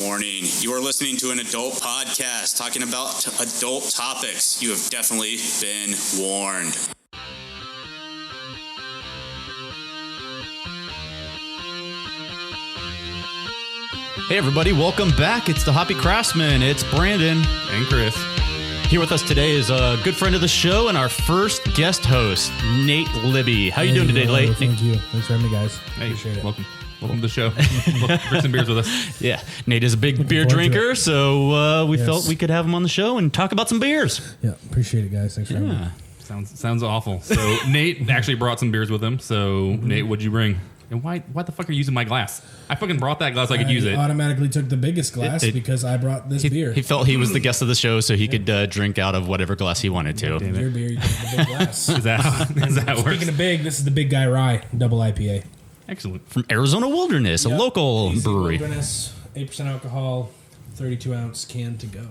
Warning, you are listening to an adult podcast talking about adult topics. You have definitely been warned. Hey everybody, welcome back. It's the Hoppy Craftsmen. It's Brandon and Chris. Here with us today is a good friend of the show and our first guest host, Nate Libby. How you doing today, Nate? Thank you. Thanks for having me, guys. Hey, appreciate it. Welcome to the show. Drink some beers with us. Yeah, Nate is a big beer drinker, so we felt we could have him on the show and talk about some beers. Yeah, appreciate it, guys. Thanks for having me. Sounds awful. So Nate actually brought some beers with him. So Nate, what'd you bring? And why the fuck are you using my glass? I fucking brought that glass so I could use it. I automatically took the biggest glass because I brought this beer. He felt he was the guest of the show, so he could drink out of whatever glass he wanted to. Your beer, you take the big glass. Is that how it works? Speaking of big, this is the Big Guy Rye Double IPA. Excellent. From Arizona Wilderness, a local brewery. Wilderness, 8% alcohol, 32-ounce can to go.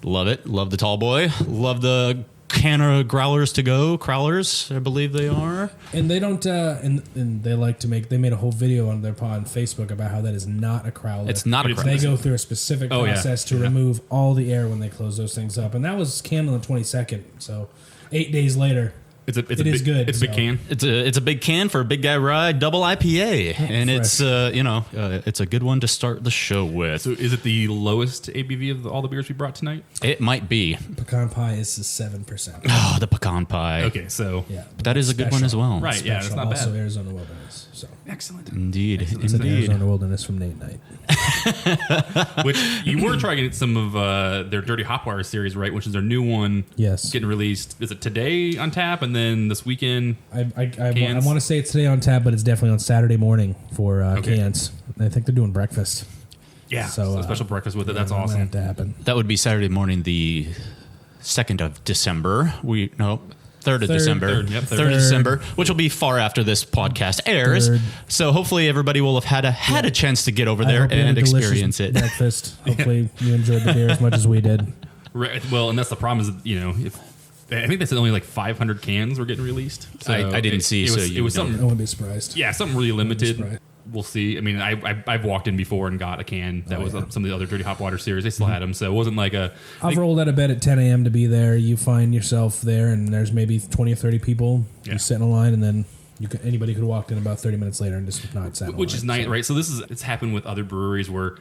Love it. Love the tall boy. Love the Canna growlers to go. Crowlers, I believe they are. And they don't, and they like to make, they made a whole video on their pod on Facebook about how that is not a crowler. It's not a crowler. They go through a specific process to remove all the air when they close those things up. And that was canned on the 22nd. So 8 days later. It is good. It's a big can. It's a big can for a Big Guy Rye Double IPA, and it's it's a good one to start the show with. So is it the lowest ABV of all the beers we brought tonight? It might be. Pecan pie is 7%. Oh, the pecan pie. Okay, so Yeah, but that is a good one as well. Right, yeah, it's not bad. Also Arizona Wilderness. So excellent. Indeed. it's an Arizona Wilderness from Nate Knight. Which you were trying to get some of their Dirty Hopwire series, right? Which is their new one. Yes. Getting released. Is it today on tap, and then this weekend? I want to say it's today on tap, but it's definitely on Saturday morning for cans. I think they're doing breakfast. Yeah. So a special breakfast with it. That's that might awesome. have to happen. That would be Saturday morning, the 2nd of December. 3rd of December. 3rd of December, which will be far after this podcast airs. 3rd. So hopefully everybody will have had a chance to get over there and experience it. Breakfast. Hopefully you enjoyed the beer as much as we did. Right. Well, and that's the problem is, if I think they said only like 500 cans were getting released. So I didn't see. It was something. I wouldn't be surprised. Yeah, something really limited. We'll see. I mean, I've walked in before and got a can that was some of the other Dirty Hopwater series. They still had them, so it wasn't like a. I've rolled out of bed at 10 a.m. to be there. You find yourself there, and there's maybe 20 or 30 people. You sit in a line, and then anybody could have walked in about 30 minutes later and just not sat in Which line, is nice, right? So it's happened with other breweries where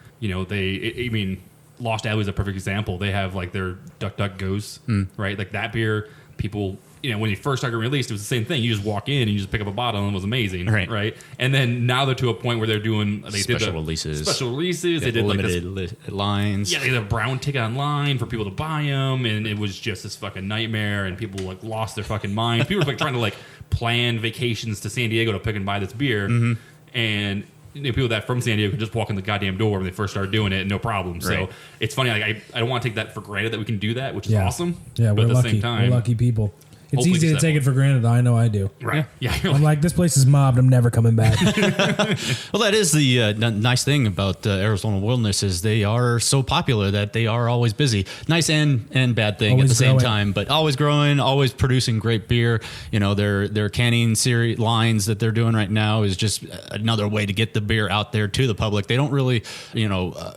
Lost Alley is a perfect example. They have like their Duck Duck Goes, right? Like that beer, people. When you first started released, it was the same thing. You just walk in and you just pick up a bottle and it was amazing, right? And then now they're to a point where they're doing Special releases. They did limited lines. Yeah, they had a brown ticket online for people to buy them, and it was just this fucking nightmare. And people lost their fucking minds. People were trying to plan vacations to San Diego to pick and buy this beer, and. People that from San Diego could just walk in the goddamn door when they first started doing it, no problem. Right. So it's funny. I don't want to take that for granted that we can do that, which is awesome. Yeah, but we're at the lucky. same time, We're lucky people. It's hopefully easy to take it for granted. I know I do. Right. Yeah. I'm like, this place is mobbed. I'm never coming back. Well, that is the nice thing about Arizona Wilderness is they are so popular that they are always busy. Nice and bad thing Always at the same growing. time, but always growing, always producing great beer. Their canning series lines that they're doing right now is just another way to get the beer out there to the public. They don't really,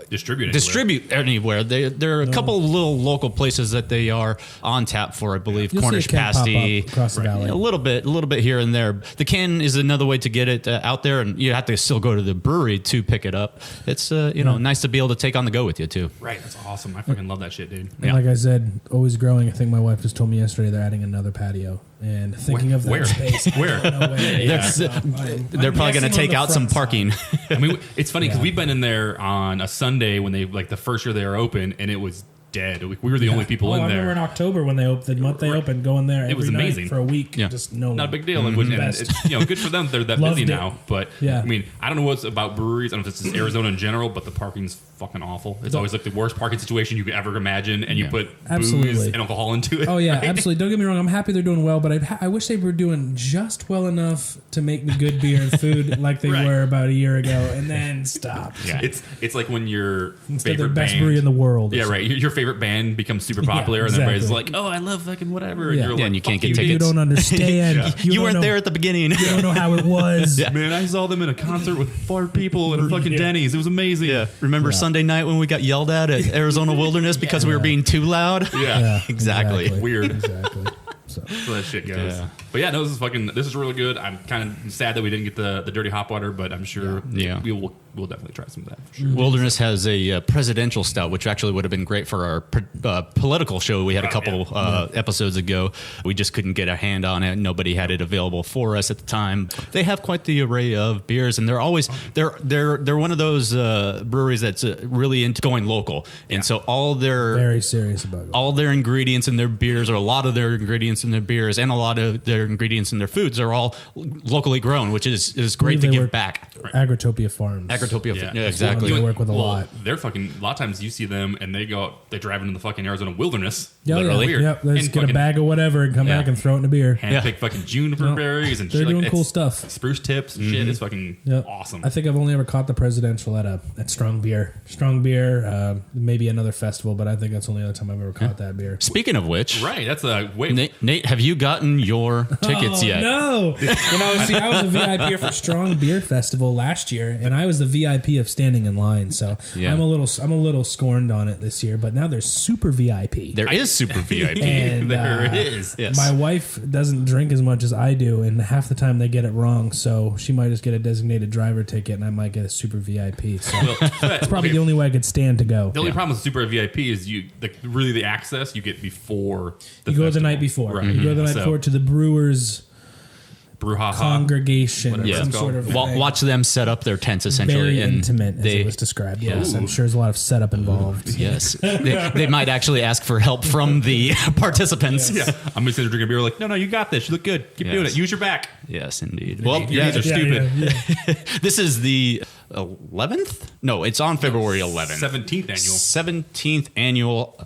distribute anywhere. There are a couple little local places that they are on tap for, I believe. You'll Cornish see a keg pop Pasty. up across the valley. A little bit here and there. The can is another way to get it out there, and you have to still go to the brewery to pick it up. It's nice to be able to take on the go with you too. Right, that's awesome. I fucking love that shit, dude. And like I said, always growing. I think my wife just told me yesterday they're adding another patio. And thinking of that Where? space, Where? I don't know where. They're probably going to take out some parking. I mean, it's funny because we've been in there on a Sunday when they the first year they were open, and it was dead. We were the only people in I there. remember in October when they opened, the month they opened, going there. It was every night amazing for a week. Yeah. Just Not a big deal. Mm-hmm. And it's good for them. They're that Loved busy it. now. But Yeah. I mean, I don't know what's about breweries. I don't know if it's just Arizona in general, but the parking's fucking awful. It's always like the worst parking situation you could ever imagine, and you put booze and alcohol into it. Oh yeah, right? absolutely. Don't get me wrong. I'm happy they're doing well, but I wish they were doing just well enough to make me good beer and food like they were about a year ago, and then stop. Yeah, it's like when your Instead favorite the best band, brewery in the world. Yeah, right. Your favorite favorite band becomes super popular, and everybody's like, "Oh, I love fucking whatever," and Yeah. you're Yeah, like, and you can't "Fuck get you, tickets. You don't understand. You weren't don't there know, at the beginning. You don't know how it was. Man, I saw them in a concert with 4 people at a fucking Denny's. It was amazing. Yeah. Remember Sunday night when we got yelled at Arizona Wilderness because we were being too loud? Yeah. Exactly. Weird. Exactly. So. So that shit goes. Yeah. But yeah, no, this is really good. I'm kind of sad that we didn't get the dirty hop water, but I'm sure we'll definitely try some of that for sure. Wilderness has a presidential stout, which actually would have been great for our political show we had a couple episodes ago. We just couldn't get a hand on it. Nobody had it available for us at the time. They have quite the array of beers, and they're always they're one of those breweries that's really into going local, and so all their Very serious about it. all their ingredients in their beers, or a lot of their ingredients in their beers, and a lot of their ingredients in their foods are all locally grown, which is great to give back. Agritopia Farms. Agritopia, Yeah. yeah, exactly. They work with a lot. They're fucking. A lot of times you see them and they go, they drive into the fucking Arizona wilderness. Yeah, literally. yeah. Yep. They just get a bag of whatever and come back and throw it in a beer. Handpick fucking juniper berries and They're shit. doing Like, cool it's stuff. Spruce tips and shit. It's fucking awesome. I think I've only ever caught the presidential at Strong Beer. Maybe another festival, but I think that's the only other time I've ever caught that beer. Speaking of which, Right, that's a wait. Nate, have you gotten your tickets yet? No. I was a VIP for Strong Beer Festival last year, and I was the VIP of standing in line. So Yeah. I'm a little scorned on it this year. But now there's super VIP. There is super VIP. And There it is. Yes. my wife doesn't drink as much as I do, and half the time they get it wrong. So she might just get a designated driver ticket, and I might get a super VIP. So it's probably the only way I could stand to go. The only problem with super VIP is really the access you get before the You go the festival. night before. Right. You go the night So, before to the Brewers brouhaha. congregation, or Whatever some it's sort called. of thing. Watch them set up their tents essentially. Very and intimate, as it was described. Yes, I'm sure there's a lot of setup involved. Yes, they might actually ask for help from the participants. Yeah. I'm just sitting there drinking beer like, no, you got this. You look good. Keep doing it. Use your back. Yes, indeed. Well, Your knees are stupid. Yeah. this is the 11th? No, it's on February 11th. 17th annual. 17th annual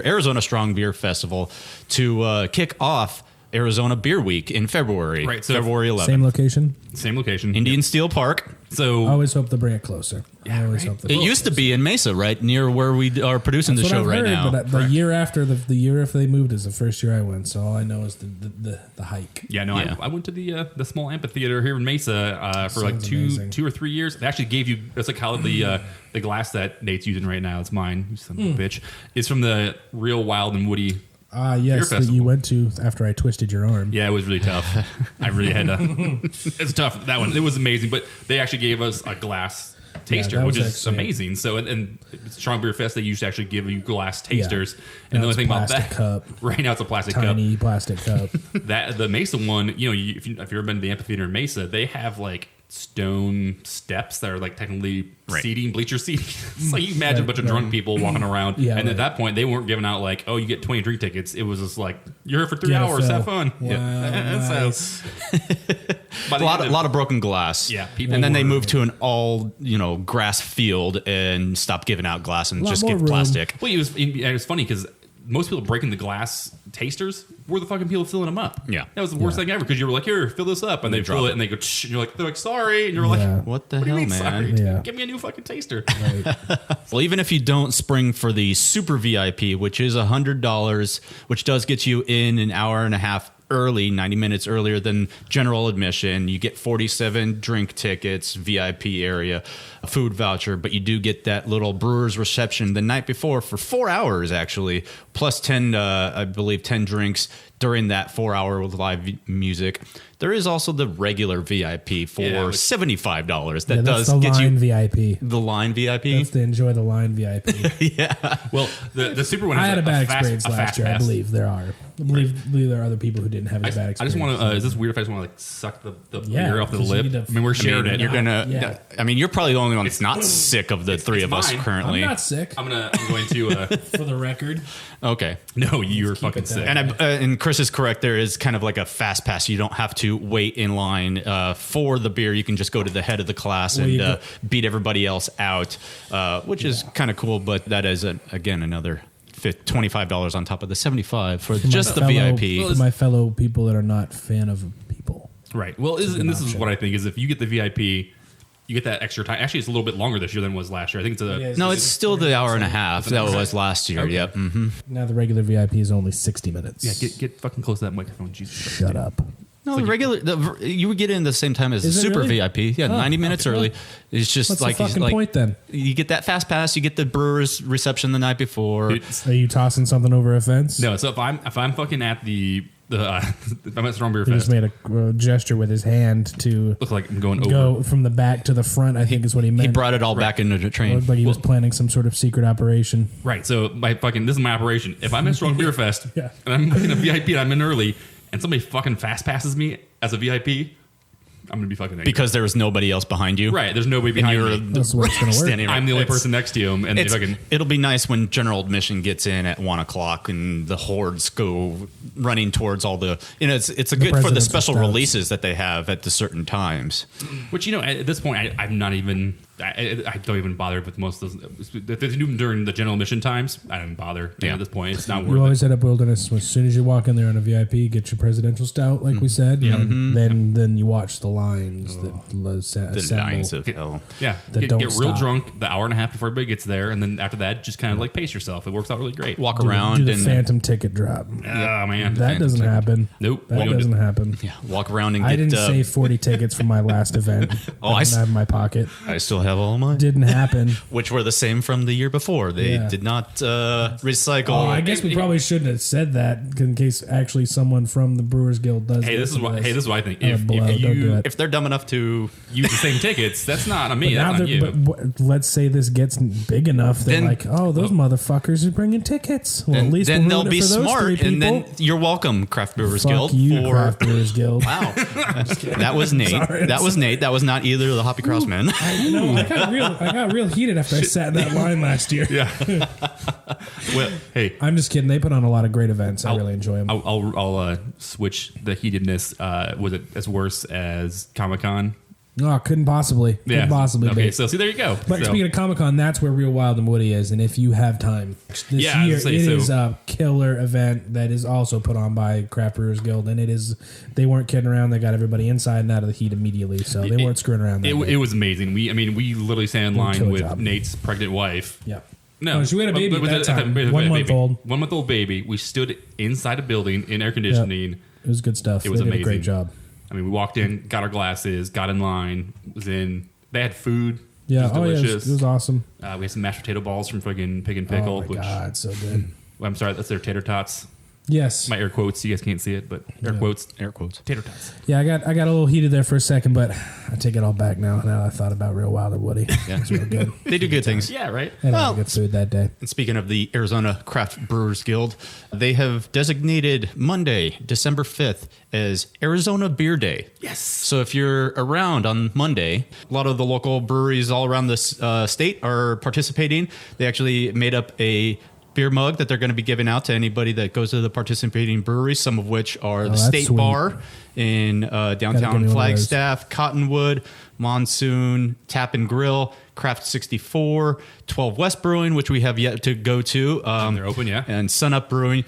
Arizona Strong Beer Festival to kick off Arizona Beer Week in February. Right, so February 11th. Same location. Same location. Indian Steel Park. So I always hope they'll bring it closer. I always hope It used to be in Mesa, right near where we are producing the show right now. But the year after the year after they moved is the first year I went. So all I know is the hike. yeah, no, Yeah. I went to the small amphitheater here in Mesa for like Sounds amazing. 2 or 3 years. They actually gave you, it's like how the glass that Nate's using right now, it's mine, you son of a bitch. It's from the real Wild and Woody. Yes, that festival. you went to after I twisted your arm. Yeah, it was really tough. I really had to. It's tough. That one, it was amazing. But they actually gave us a glass taster, that which was is actually- amazing. So, and Strong Beer Fest, they used to actually give you glass tasters. And Now the only it's thing about plastic that, cup. right now it's a plastic cup. Tiny plastic cup. That the Mesa one, you know, if you've ever been to the amphitheater in Mesa, they have like stone steps that are like technically seating, bleacher seating. It's like you imagine a bunch of drunk people walking around, Yeah, and right. at that point they weren't giving out like, oh, you get 20 drink tickets. It was just like, you're here for 3 Get a hours, fill. have fun. Wow, So, by A the lot, end a lot of broken glass. Yeah, people and then they were- moved to an all grass field and stopped giving out glass and Lot just more give room. plastic. Well, it was funny because most people breaking the glass tasters were the fucking people filling them up. Yeah. That was the worst thing ever because you were like, here, fill this up. And they drop fill it. it and they go, shh, and you're like, they're like, sorry. And you're like, Yeah. What the what do you hell, mean, man? sorry? Yeah. Give me a new fucking taster. Well, even if you don't spring for the super VIP, which is $100, which does get you in an hour and a half early, 90 minutes earlier than general admission, you get 47 drink tickets, VIP area, a food voucher, but you do get that little brewer's reception the night before for 4 hours, actually, plus 10, I believe, 10 drinks during that 4 hour with live music. There is also the regular VIP for Yeah, which- $75. That that's does the get line you VIP. the line VIP. That's to enjoy the line VIP. Well, the super one I is had a bad fast- experience last fast year. I pass. believe there are. I believe there are other people who didn't have a bad I experience. just want to. Is this weird if I just want to like suck the Yeah, beer off the 'cause you lip? need to- I mean, we're sharing it. You're gonna. Yeah. I mean, you're probably the only one that's not sick of the three it's of us mine. currently. I'm not sick, I'm going to. for the record. Okay. No, you're keep fucking it sick. that And Chris is correct. There is kind of like a fast pass. You don't have to wait in line for the beer. You can just go to the head of the class Well, you and go- beat everybody else out, which is kind of cool. But that is again another $25 on top of the $75 for just the VIP. For my fellow people that are not fan of people. Right. Well, and this is what I think is if you get the VIP, you get that extra time. Actually, it's a little bit longer this year than it was last year. I think it's still the hour and a half that was last year. Okay. Yep. Now the regular VIP is only 60 minutes. Yeah, get fucking close to that microphone. Jesus. Shut up. No, you would get in the same time as the Is it super really? VIP. Yeah, 90 minutes early. It's just What's like the fucking point then? You get that fast pass. You get the brewer's reception the night before. Are you tossing something over a fence? No, so if I'm fucking at if I'm at Strong Beer He Fest, just made a gesture with his hand to look like I'm going over. go from the back to the front, I think is what he meant. He brought it all back into the It train. looked like he was planning some sort of secret operation. Right. So this is my operation. If I'm at Strong Beer Fest Yeah. and I'm in a VIP and I'm in early and somebody fucking fast passes me as a VIP, I'm gonna be fucking angry. Because there was nobody else behind you. Right. There's nobody behind you're me. That's the way it's going to work. standing right- I'm the only it's- person next to him, and they fucking. It'll be nice when general admission gets in at 1 o'clock and the hordes go running towards all the. It's a good for the presidential special stouts. releases that they have at the certain times. Which at this point, I'm not even. I don't even bother with most of those. If they do them during the general admission times, I don't bother. Yeah. At this point, it's not You worth always it. head up Wilderness. As soon as you walk in there on a VIP, get your presidential stout, like we said. And then you watch the lines that The assemble. lines of hell. Yeah, that get don't real stop. drunk the hour and a half before everybody gets there, and then after that, just kind of like pace yourself. It works out really great. Walk Do around the and phantom ticket drop. Oh man, That doesn't happen. Nope. That We don't doesn't do- happen. walk around and get. I didn't save 40 tickets for my last event. Oh, I didn't have in my pocket. I still have all mine, Didn't happen. which were the same from the year before. They Yeah. did not recycle. Oh, I guess we probably shouldn't have said that in case actually someone from the Brewers Guild does. Hey, this is what I think. Oh, If blow, don't do you it. if they're dumb enough to. use the same tickets, that's not on me. Now That's on they're- you. let's say this gets big enough. They're Then- like, oh, those motherfuckers are bringing tickets. Well, at least then we'll they'll ruin it be for those smart, three and then people. you're welcome, Craft Brewers Fuck Guild. you, for Craft Brewers Guild. wow, that was Nate. Sorry, that was Nate. That was not either of the Hoppy Craftsmen. No, I got real heated after I sat in that line last year. yeah. Well, hey, I'm just kidding. They put on a lot of great events. I really enjoy them. I'll switch the heatedness. Was it as worse as Comic-Con? No, couldn't possibly. Couldn't possibly Okay, be. so see, there you go. But So- speaking of Comic-Con, that's where Real Wild and Woody is. And if you have time, this Yeah, I year was gonna it say, is so- a killer event that is also put on by Craft Brewers Guild. And they weren't kidding around. They got everybody inside and out of the heat immediately. So they weren't screwing around. That day. It was amazing. We literally sat in line killer with job. Nate's pregnant wife. Yeah. No, Oh, she had a baby but- at but- that time. but- 1 month baby. old. 1 month old baby. We stood inside a building in air conditioning. It was good stuff. It was they did amazing. a great job. I mean, we walked in, got our glasses, got in line, was in. They had food. Yeah. It was Oh, yeah. delicious. It was awesome. We had some mashed potato balls from fucking Pig and Pickle. Oh, my which, God. So good. well, I'm sorry, that's their tater tots. Yes. My air quotes. You guys can't see it, but air quotes. Air quotes. Tater tots. Yeah, I got a little heated there for a second, but I take it all back now. Now I thought about Real Wild and Woody. Yeah. It's real good. They do good things. Yeah, right. And Well, I good food that day. And speaking of the Arizona Craft Brewers Guild, they have designated Monday, December 5th, as Arizona Beer Day. Yes. So if you're around on Monday, a lot of the local breweries all around this state are participating. They actually made up a beer mug that they're going to be giving out to anybody that goes to the participating breweries, some of which are the that's State sweet. Bar in give me downtown one of Flagstaff, Cottonwood, Monsoon, Tap and Grill, Craft 64, 12 West Brewing, which we have yet to go to. They're open, yeah. And Sunup Brewing.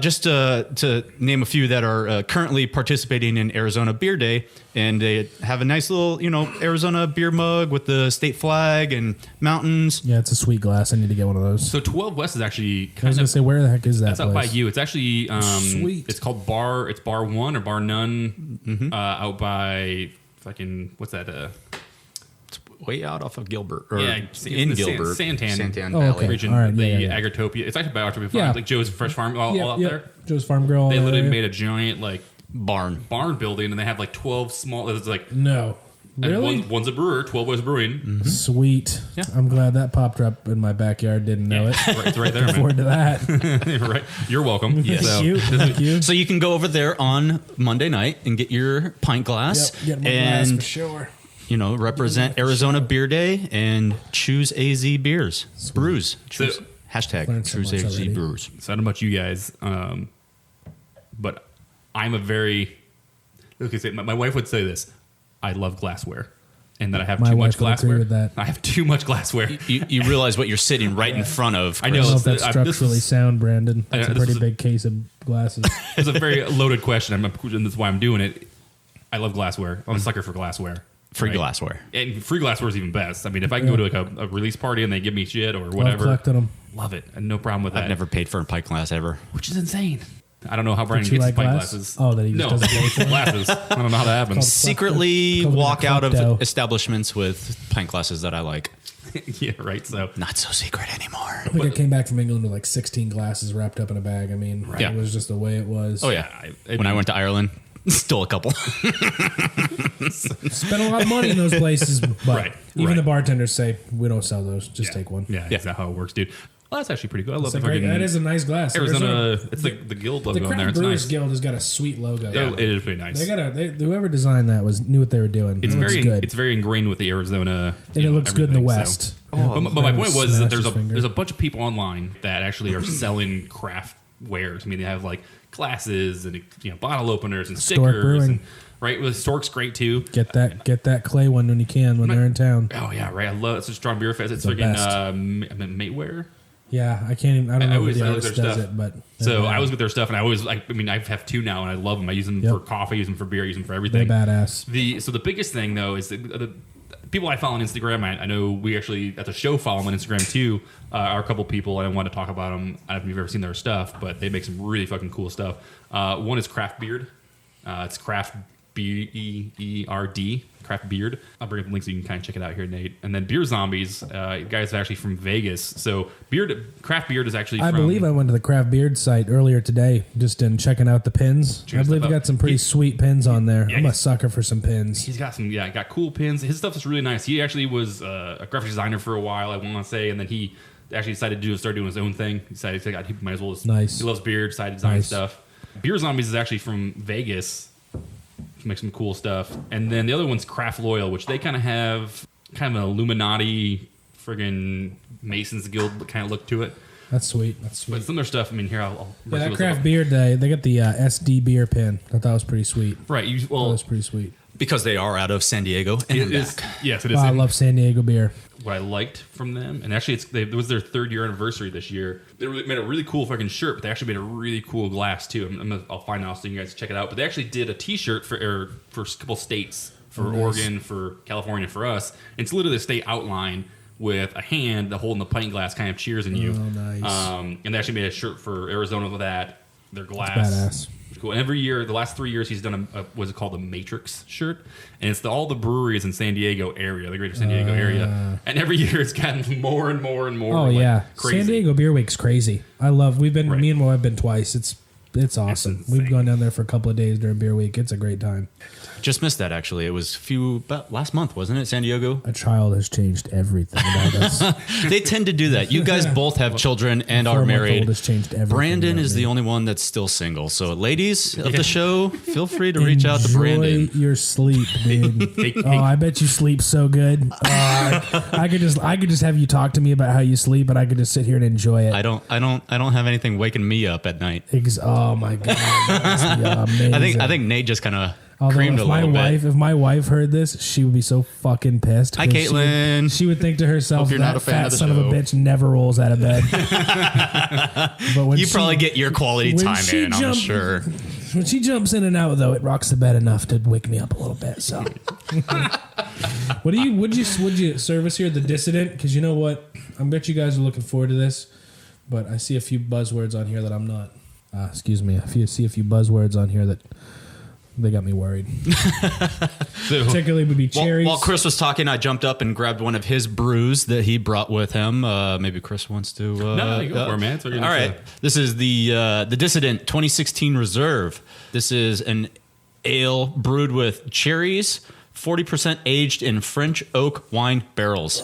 Just to name a few that are currently participating in Arizona Beer Day, and they have a nice little, Arizona beer mug with the state flag and mountains. Yeah, it's a sweet glass. I need to get one of those. So 12 West is actually I was kind gonna of. say, where the heck is that That's out by place? you. It's actually Sweet. It's called Bar. It's Bar One or Bar None. Out by fucking what's that? Way out off of Gilbert, or Yeah, in the Gilbert, Santan Oh, Valley. okay. region. All right, The yeah, yeah. Agritopia. It's actually by Agritopia Farm, Yeah. like Joe's Fresh Farm, all out there. Joe's Farm Grill. all They that literally area. made a giant like Barn. barn building, and they have like 12 small. It's like No. and Really? one's a brewer, 12 West Brewing. Sweet. Yeah. I'm glad that popped up in my backyard. Didn't know it. It's right there, Look man. forward to that. right. You're welcome. Yes. So, Thank you. Thank you. So you can go over there on Monday night and get your pint glass Yep, get my glass and for sure. Represent Arizona Beer Day and choose AZ beers, brews. Choose, So- hashtag Learned so choose much AZ already. brewers. So I don't know about you guys, but I'm a very. Okay, my wife would say this: I love glassware, and that I have My too wife much would agree glassware. with that. I have too much glassware. You realize what you're sitting right in front of. I I know. don't know it's if that's this structurally is- sound, Brandon. That's a this pretty is- big case of glasses. It's a very loaded question. And that's why I'm doing it. I love glassware. I'm a sucker for glassware. Free glassware. And free glassware is even best. I mean, if I can go to like a release party and they give me shit or whatever, collecting them. Love it. And no problem with that. I've never paid for a pint glass ever. Which is insane. I don't know how Brian Don't gets you his like pint glass? glasses. Oh, that he just doesn't pay for them? glasses. I don't know how that happens. Secretly Called walk out klepto. of establishments with pint glasses that I like. Yeah, right. So Not so secret anymore. I think I came back from England with like 16 glasses wrapped up in a bag. I mean, Yeah. it was just the way it was. Oh, yeah. When I went to Ireland, stole a couple. Spent a lot of money in those places, but Right, even right. the bartenders say, we don't sell those. Just take one. Yeah, that's not how it works, dude. Well, that's actually pretty good. I love It's the a great, fucking that is a nice glass. Arizona. It's like the guild The logo on there. Craft It's Brewers nice. Guild has got a sweet logo. Yeah, it is pretty nice. Whoever designed that knew what they were doing. It's it looks very good. It's very ingrained with the Arizona. And it looks good in the everything, West. So. But my point was that Smash his finger. there's a bunch of people online that actually are selling craft wares. I mean, they have like glasses and bottle openers and Stork stickers. Brewing. And, right, well, Stork's great too. Get that clay one when you can when they're in town. Oh yeah, right. I love it's a strong beer fest. It's The freaking best. Mateware. Yeah, I can't even. I don't know who always the love artist their does stuff. it, but So I was with their stuff, and I have two now, and I love them. I use them Yep. for coffee, I use them for beer, I use them for they're everything. badass. So the biggest thing though is the people I follow on Instagram. I know we actually at the show follow them on Instagram too. Are a couple people, and I want to talk about them. I don't know if you've ever seen their stuff, but they make some really fucking cool stuff. One is Craft Beard. It's Craft BEERD, Craft Beard. I'll bring up the link so you can kind of check it out here, Nate. And then Beer Zombies, guys are actually from Vegas. So Craft Beard is actually I from... believe I went to the Craft Beard site earlier today, just in checking out the pins. I believe we got some pretty sweet pins on there. Yeah, I'm a sucker for some pins. He's got got cool pins. His stuff is really nice. He actually was a graphic designer for a while, I want to say, and then he actually decided to start doing his own thing. He decided he might as well just... Nice. He loves beer, decided to design Nice. stuff. Beer Zombies is actually from Vegas. Make some cool stuff. And then the other one's Craft Loyal, which they kind of have kind of an Illuminati friggin' Masons Guild kind of look to it. That's sweet. But some of their stuff, I mean, here, I'll Yeah, that Craft Beard, they got the SD beer pin. I thought that was pretty sweet. Right. That was pretty sweet. Because they are out of San Diego. And It is, yes, it is. Wow, I love San Diego beer. What I liked from them, and actually it was their 3rd year anniversary this year. They made a really cool fucking shirt, but they actually made a really cool glass too. I'll find out so you guys check it out. But they actually did a T-shirt for a couple states, for Oregon, for California, for us. And it's literally the state outline with a hand holding the pint glass, kind of cheersing you. Oh, nice. And they actually made a shirt for Arizona with that. Their glass. Badass. Cool. And every year, the last 3 years, he's done what's it called, the Matrix shirt, and it's all the breweries in San Diego area, the greater San Diego area. And every year, it's gotten more and more and more. Oh like, yeah, crazy. San Diego Beer Week's crazy. I love. We've been. Right. Me and my wife have been twice. It's awesome. insane. We've gone down there for a couple of days during Beer Week. It's a great time. just missed that, actually. It was about last month, wasn't it, San Diego? A child has changed everything about us. They tend to do that. You guys both have children and are 4-month-old married. has changed everything Brandon about is me. the only one that's still single. So, ladies of the show, feel free to reach out to Brandon. Enjoy your sleep, dude. Oh, I bet you sleep so good. I could just have you talk to me about how you sleep, and I could just sit here and enjoy it. I don't have anything waking me up at night. Oh my god, that's amazing. I think Nate just kind of Although creamed if a little bit. if my wife heard this, she would be so fucking pissed. Hi, 'cause Caitlin. She would think to herself, Hope you're not that a fan fat of the son of a show." bitch never rolls out of bed. But when You probably get your quality when time she in, I'm sure. When she jumps in and out, though, it rocks the bed enough to wake me up a little bit. So, would you service here the dissident? Because you know what, I bet you guys are looking forward to this. But I see a few buzzwords on here that I'm not. Excuse me. I see a few buzzwords on here that they got me worried. Particularly would be cherries. While Chris was talking, I jumped up and grabbed one of his brews that he brought with him. Maybe Chris wants to. No, you go for it, man. It's what you're All gonna right. This is the Dissident 2016 Reserve. This is an ale brewed with cherries, 40% aged in French oak wine barrels.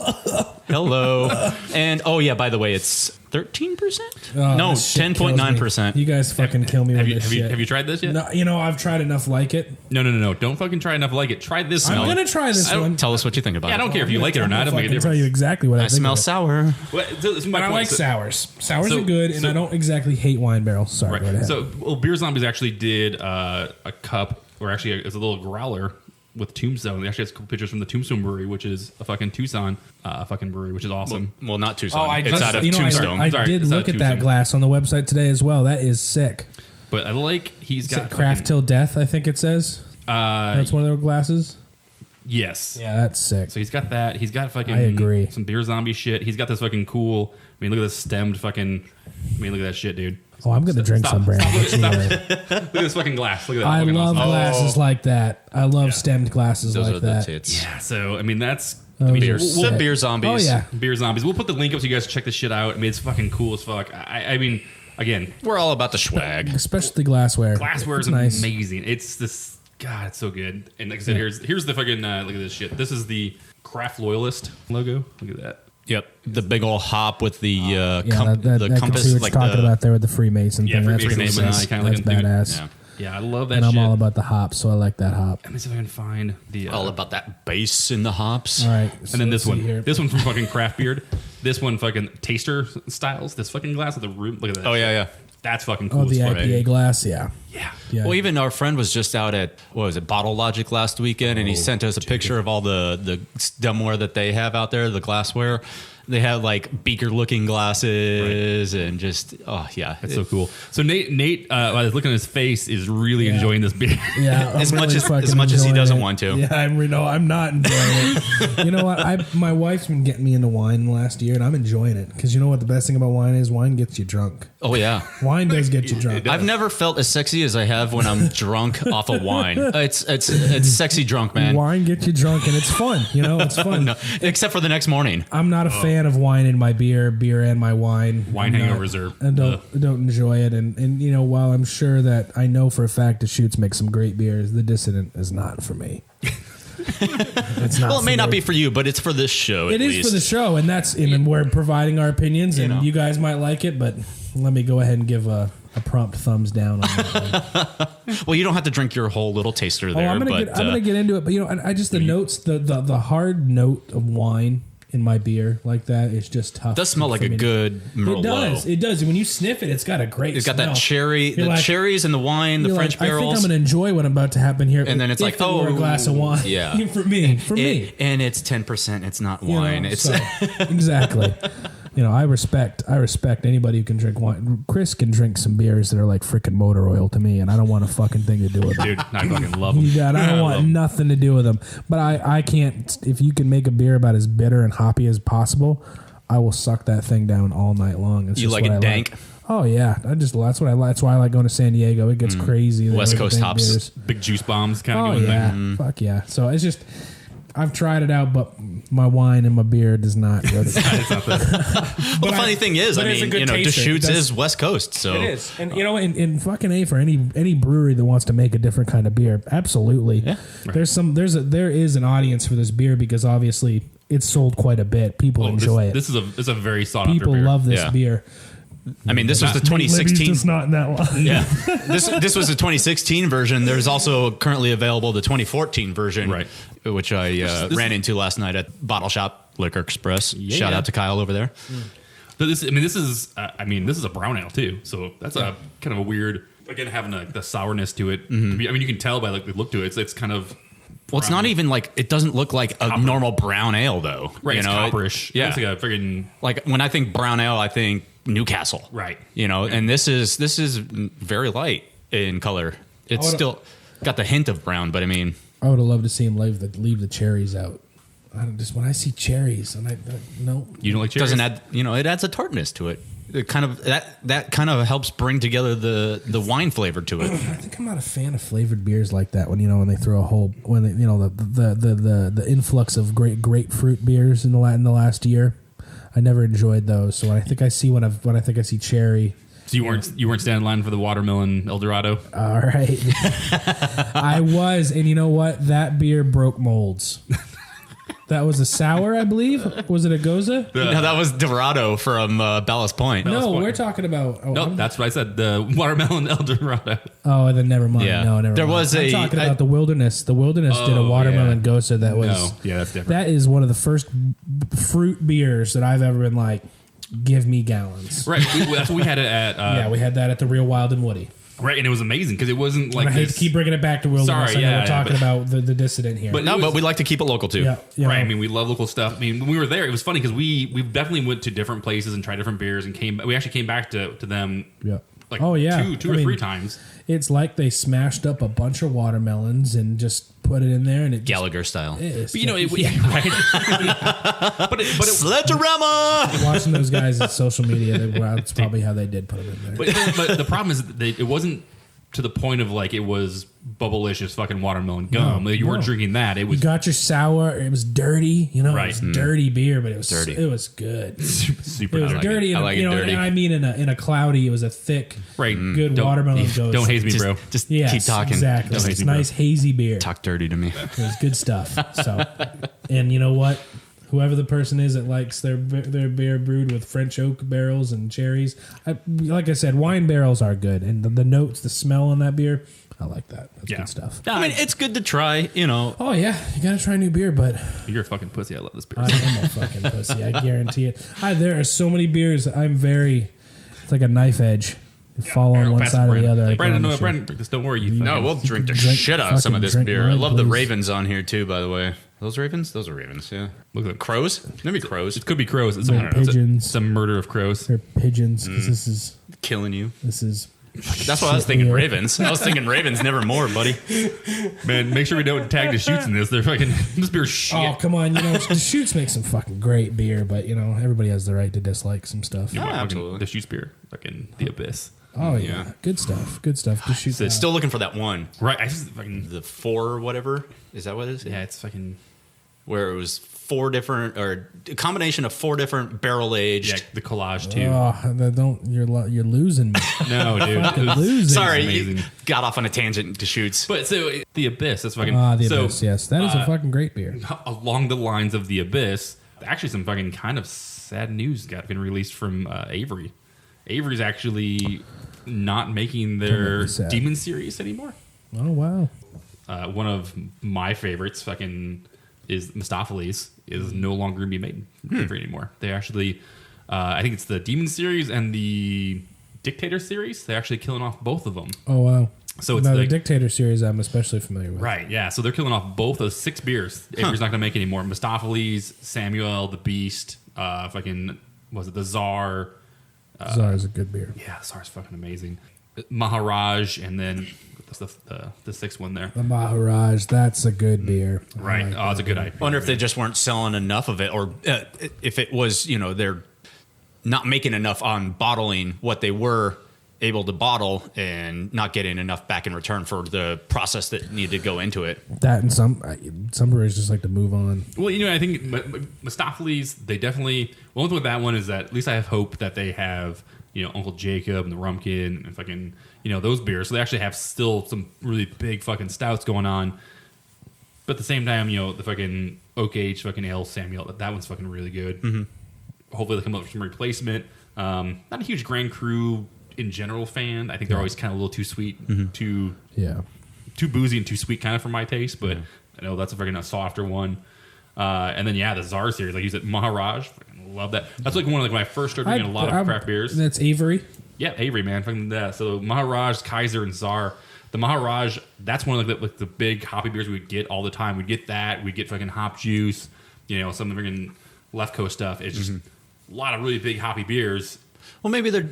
Hello. And oh yeah, by the way, it's 13%? No, this shit 10.9%. You guys fucking kill me with this shit. Have you tried this yet? No, I've tried enough like it. No. Don't fucking try enough like it. Try this I'm smell. gonna try this one. Tell us what you think about Yeah, I it. don't care if you like it or not. It'll make a I can tell you difference. exactly what I I think. smell of it. sour. Well, this is my And I point. like sours. Sours so- are good, and so- I don't exactly hate wine barrels. Sorry, go Right. ahead. So, Beer Zombies actually did a cup, or actually it's a little growler with Tombstone. They actually have a couple pictures from the Tombstone Brewery, which is a fucking Tucson fucking brewery, which is awesome. Well, not Tucson. Oh, I it's just- out of You know, Tombstone. I Sorry, did it's look not at that Tucson. glass on the website today as well. That is sick. But I like he's Is got it craft till death, I think it says. That's one of their glasses. Yes. Yeah, that's sick. So he's got that. He's got fucking I agree. some beer zombie shit. He's got this fucking cool. I mean, look at this stemmed fucking. I mean, look at that shit, dude. Oh, I'm gonna drink some, Brandon. Look at this fucking glass. Look at that. I fucking love awesome. glasses like that. I love stemmed glasses Those like are that. the tits. Yeah. So I mean, that's. Oh, I mean, Beer, yeah. the beer zombies. Oh yeah. Beer zombies. We'll put the link up so you guys can check this shit out. I mean, it's fucking cool as fuck. I mean, again, We're all about the swag. Especially glassware. glassware is It's nice. amazing. It's this. God, it's so good. And like I said, here's the fucking. Look at this shit. This is the Craft Loyalist logo. Look at that. Yep, the big old hop with the Yeah, the that can compass, see what like you're talking the about there with the Freemason Yeah, thing. That's Freemason, pretty sick. kinda That's looking thing. badass. yeah. Yeah, I love that And I'm shit. all about the hops, so I like that hop. Let me see if I can find the. all about that bass in the hops. All right. And then this one. Here. This one from fucking Craft Beard. This one fucking Taster Styles. This fucking glass with the room. Look at that. Oh yeah, yeah. That's fucking cool Oh, the as fuck. IPA glass. Yeah. Yeah. Yeah. Well, even our friend was just out at what was it, Bottle Logic last weekend, and he sent us a picture of all the dumbware that they have out there, the glassware. They have like beaker looking glasses and just That's so cool. So Nate, I was looking at his face, is really enjoying this beer. Yeah, I'm As much really as fucking he enjoying doesn't it. want to. Yeah, I'm not enjoying it. You know what? My wife's been getting me into wine last year, and I'm enjoying it because you know what the best thing about wine is? Wine gets you drunk. Oh yeah. Wine does get you drunk. I've never felt as sexy as I have when I'm drunk off of wine. It's sexy drunk, man. Wine gets you drunk, and it's fun. You know, it's fun. No, except for the next morning. I'm not a fan of wine in my beer and my wine. Wine I'm not- hangovers are. I don't enjoy it, and you know, while I'm sure that I know for a fact the Shoots make some great beers, the Dissident is not for me. It's not. Well, it may for not me. be for you, but it's for this show. It is for the show, and that's and we're providing our opinions, and know. you guys might like it, but let me go ahead and give a prompt thumbs down on that one. Well, you don't have to drink your whole little taster there. I'm but gonna get into it, but you know, I just the notes, the hard note of wine in my beer like that is just tough. it does smell like for a me. good Merlot. It does. When you sniff it, it's got a great. It's got smell. that cherry, You're the like- cherries and the wine, the You're French like, I think barrels. I'm gonna enjoy what I'm about to happen here, And then it's if like, it were a oh, glass of wine. yeah. for me. And it's 10%. It's not You know, wine. It's so, exactly. You know, I respect anybody who can drink wine. Chris can drink some beers that are like freaking motor oil to me, and I don't want a fucking thing to do with it. Dude, I fucking love them. You got, I don't want nothing to do with them. But I can't. If you can make a beer about as bitter and hoppy as possible, I will suck that thing down all night long. It's You just like what it I dank? Like. Oh yeah, that's what I like. That's why I like going to San Diego. It gets crazy. They West make Coast dank hops. beers. Big juice bombs kind of Oh going yeah, there. fuck yeah. So it's just. I've tried it out, but my wine and my beer does not go together. Well, the funny thing is, but I it's a mean, good you know, taster. Deschutes That's- is West Coast, so It is, and you know, in fucking A, for any brewery that wants to make a different kind of beer, absolutely. Yeah. There is an audience for this beer because obviously it's sold quite a bit. People enjoy it. This is a very sought after People beer. love this Yeah. beer. I mean, this was the Libby's 2016. just not in that line. Yeah, this was the 2016 version. There's also currently available the 2014 version, Right. Which I ran into last night at Bottle Shop Liquor Express. Yeah. Shout out to Kyle over there. So this is a brown ale too. So that's a kind of a weird, again, having the sourness to it. Mm-hmm. I mean, you can tell by like the look to it. It's kind of. Well, it's not even like it doesn't look like a normal brown ale though. Right, You it's know, copperish. Yeah, It's like a friggin' like when I think brown ale, I think Newcastle. Right. You know, and this is very light in color. It's would've- still got the hint of brown, but I mean, I would have loved to see him leave the cherries out. When I see cherries, and no. You don't like cherries? doesn't add. You know, it adds a tartness to it. It kind of that kind of helps bring together the wine flavor to it. I think I'm not a fan of flavored beers like that. When they throw the influx of great grapefruit beers in the last year, I never enjoyed those. So I think I see cherry. So you weren't standing in line for the watermelon Eldorado? All right, I was, and you know what? That beer broke molds. That was a sour, I believe. Was it a Goza? No, that was Dorado from Ballast Point. No, Point. we're talking about. Oh, No, that's what I said. The watermelon Eldorado. oh, then never mind. Yeah. No, never There mind. was I'm a- talking about the Wilderness. The Wilderness did a watermelon Goza that was. No, yeah, that's different. That is one of the first fruit beers that I've ever been like, give me gallons. Right, that's what we had it at. Yeah, we had that at the Real Wild and Woody. Right, and it was amazing because it wasn't like And I hate this. to keep bringing it back to Wilderness. Sorry, I know yeah, we're talking but- about the Dissident here. But No, it was- but we like to keep it local too. yeah, you Right, know. I mean, we love local stuff. I mean, when we were there, it was funny because we definitely went to different places and tried different beers and we actually came back to them Yeah. like Oh, yeah. two I or mean, three times. It's like they smashed up a bunch of watermelons and just put it in there, and it Gallagher style. But, you know, right? but Sledgehammer! watching those guys on social media, that's probably how they did put them in there. But the problem is that it wasn't to the point of like it was bubblicious fucking watermelon gum. No, you weren't drinking that. It was You got your sour. It was dirty. You know, Right. it was dirty beer, but it was Dirty. It was good. super It was nice. dirty. I And, like you it know, dirty. and I mean in a cloudy. It was a thick, Right. good watermelon goes. Don't haze me, bro. Just Yes, keep talking. Exactly. Don't It's haze me, bro. nice hazy beer. Talk dirty to me. It was good stuff. So, and you know what? Whoever the person is that likes their beer brewed with French oak barrels and cherries, like I said, wine barrels are good, and the notes, the smell on that beer, I like that. That's Yeah. good stuff. I mean, it's good to try, you know. Oh yeah, you gotta try new beer, but You're a fucking pussy. I love this beer. I am a fucking pussy. I guarantee it. There are so many beers. It's like a knife edge. You fall on one side or the other. I Brandon, promise you. Brandon, just don't worry. You No, fucking- we'll drink the Drink- shit out of some of this fucking beer. drink I mine, love the please. ravens on here too, by the way. Those ravens? Those are ravens, yeah. Look at Crows? Maybe crows. It could be crows. It's They're pigeons. It's a murder of crows. They're pigeons because Killing you. this is That's why I was thinking Yeah. ravens. I was thinking ravens nevermore, buddy. Man, make sure we don't tag the shoots in this. They're fucking this beer's shit. Oh come on, you know the Shoots make some fucking great beer, but you know everybody has the right to dislike some stuff. You know, fucking absolutely. The shoots beer, fucking the abyss. Oh yeah, Yeah. good stuff, good stuff. The Shoots. So still looking for that one. Right. I just fucking The 4 or whatever. Is that what it is? yeah. It's fucking Where it was 4 different, or a combination of 4 different barrel aged. the collage too. You're losing me. No, dude. It was- losing. Sorry, amazing. you got off on a tangent to shoots. But so the abyss. That's fucking. The so, Abyss. Yes, that is a fucking great beer. along the lines of the abyss, actually some fucking kind of sad news been released from Avery. Avery's actually not making their Totally sad. Demon series anymore. Oh wow. One of my favorites, fucking, is Mistopheles, is no longer going to be made Avery anymore. They actually, I think it's the Demon series and the Dictator series. They're actually killing off both of them. Oh wow. So it's the like, Dictator series I'm especially familiar with. right, yeah. So they're killing off both those 6 beers. Avery's not going to make anymore. Mistopheles, Samuel, the Beast, fucking, was it the Czar? Czar is a good beer. Yeah, the Czar's fucking amazing. Maharaj, and then what's the 6th one there? The Maharaj, that's a good beer. I Right. like Oh, it's a that good beer. IPA. I wonder if they just weren't selling enough of it, or if it was, you know, they're not making enough on bottling what they were able to bottle and not getting enough back in return for the process that needed to go into it. That and some breweries just like to move on. Well, you know, I think Mistopheles, they definitely. Well, only thing with that one is that at least I have hope that they have, you know, Uncle Jacob and the Rumpkin and fucking, you know, those beers. So they actually have still some really big fucking stouts going on. But at the same time, you know, the fucking Oak Age fucking Ale Samuel, that one's fucking really good. Mm-hmm. Hopefully they come up with some replacement. Not a huge Grand Cru in general fan. I think they're always kind of a little too sweet, too boozy and too sweet kind of for my taste. But I know that's a fucking softer one. And then the Czar series, like you said, Maharaj, fucking love that. That's like one of like when I first started drinking a lot of craft beers. That's Avery. Yeah, Avery, man, fucking that. So Maharaj, Kaiser, and Czar. The Maharaj, that's one of the big hoppy beers we would get all the time. We'd get that. We'd get fucking hop juice. You know, some of the freaking left coast stuff. It's just a lot of really big hoppy beers. Well, maybe they're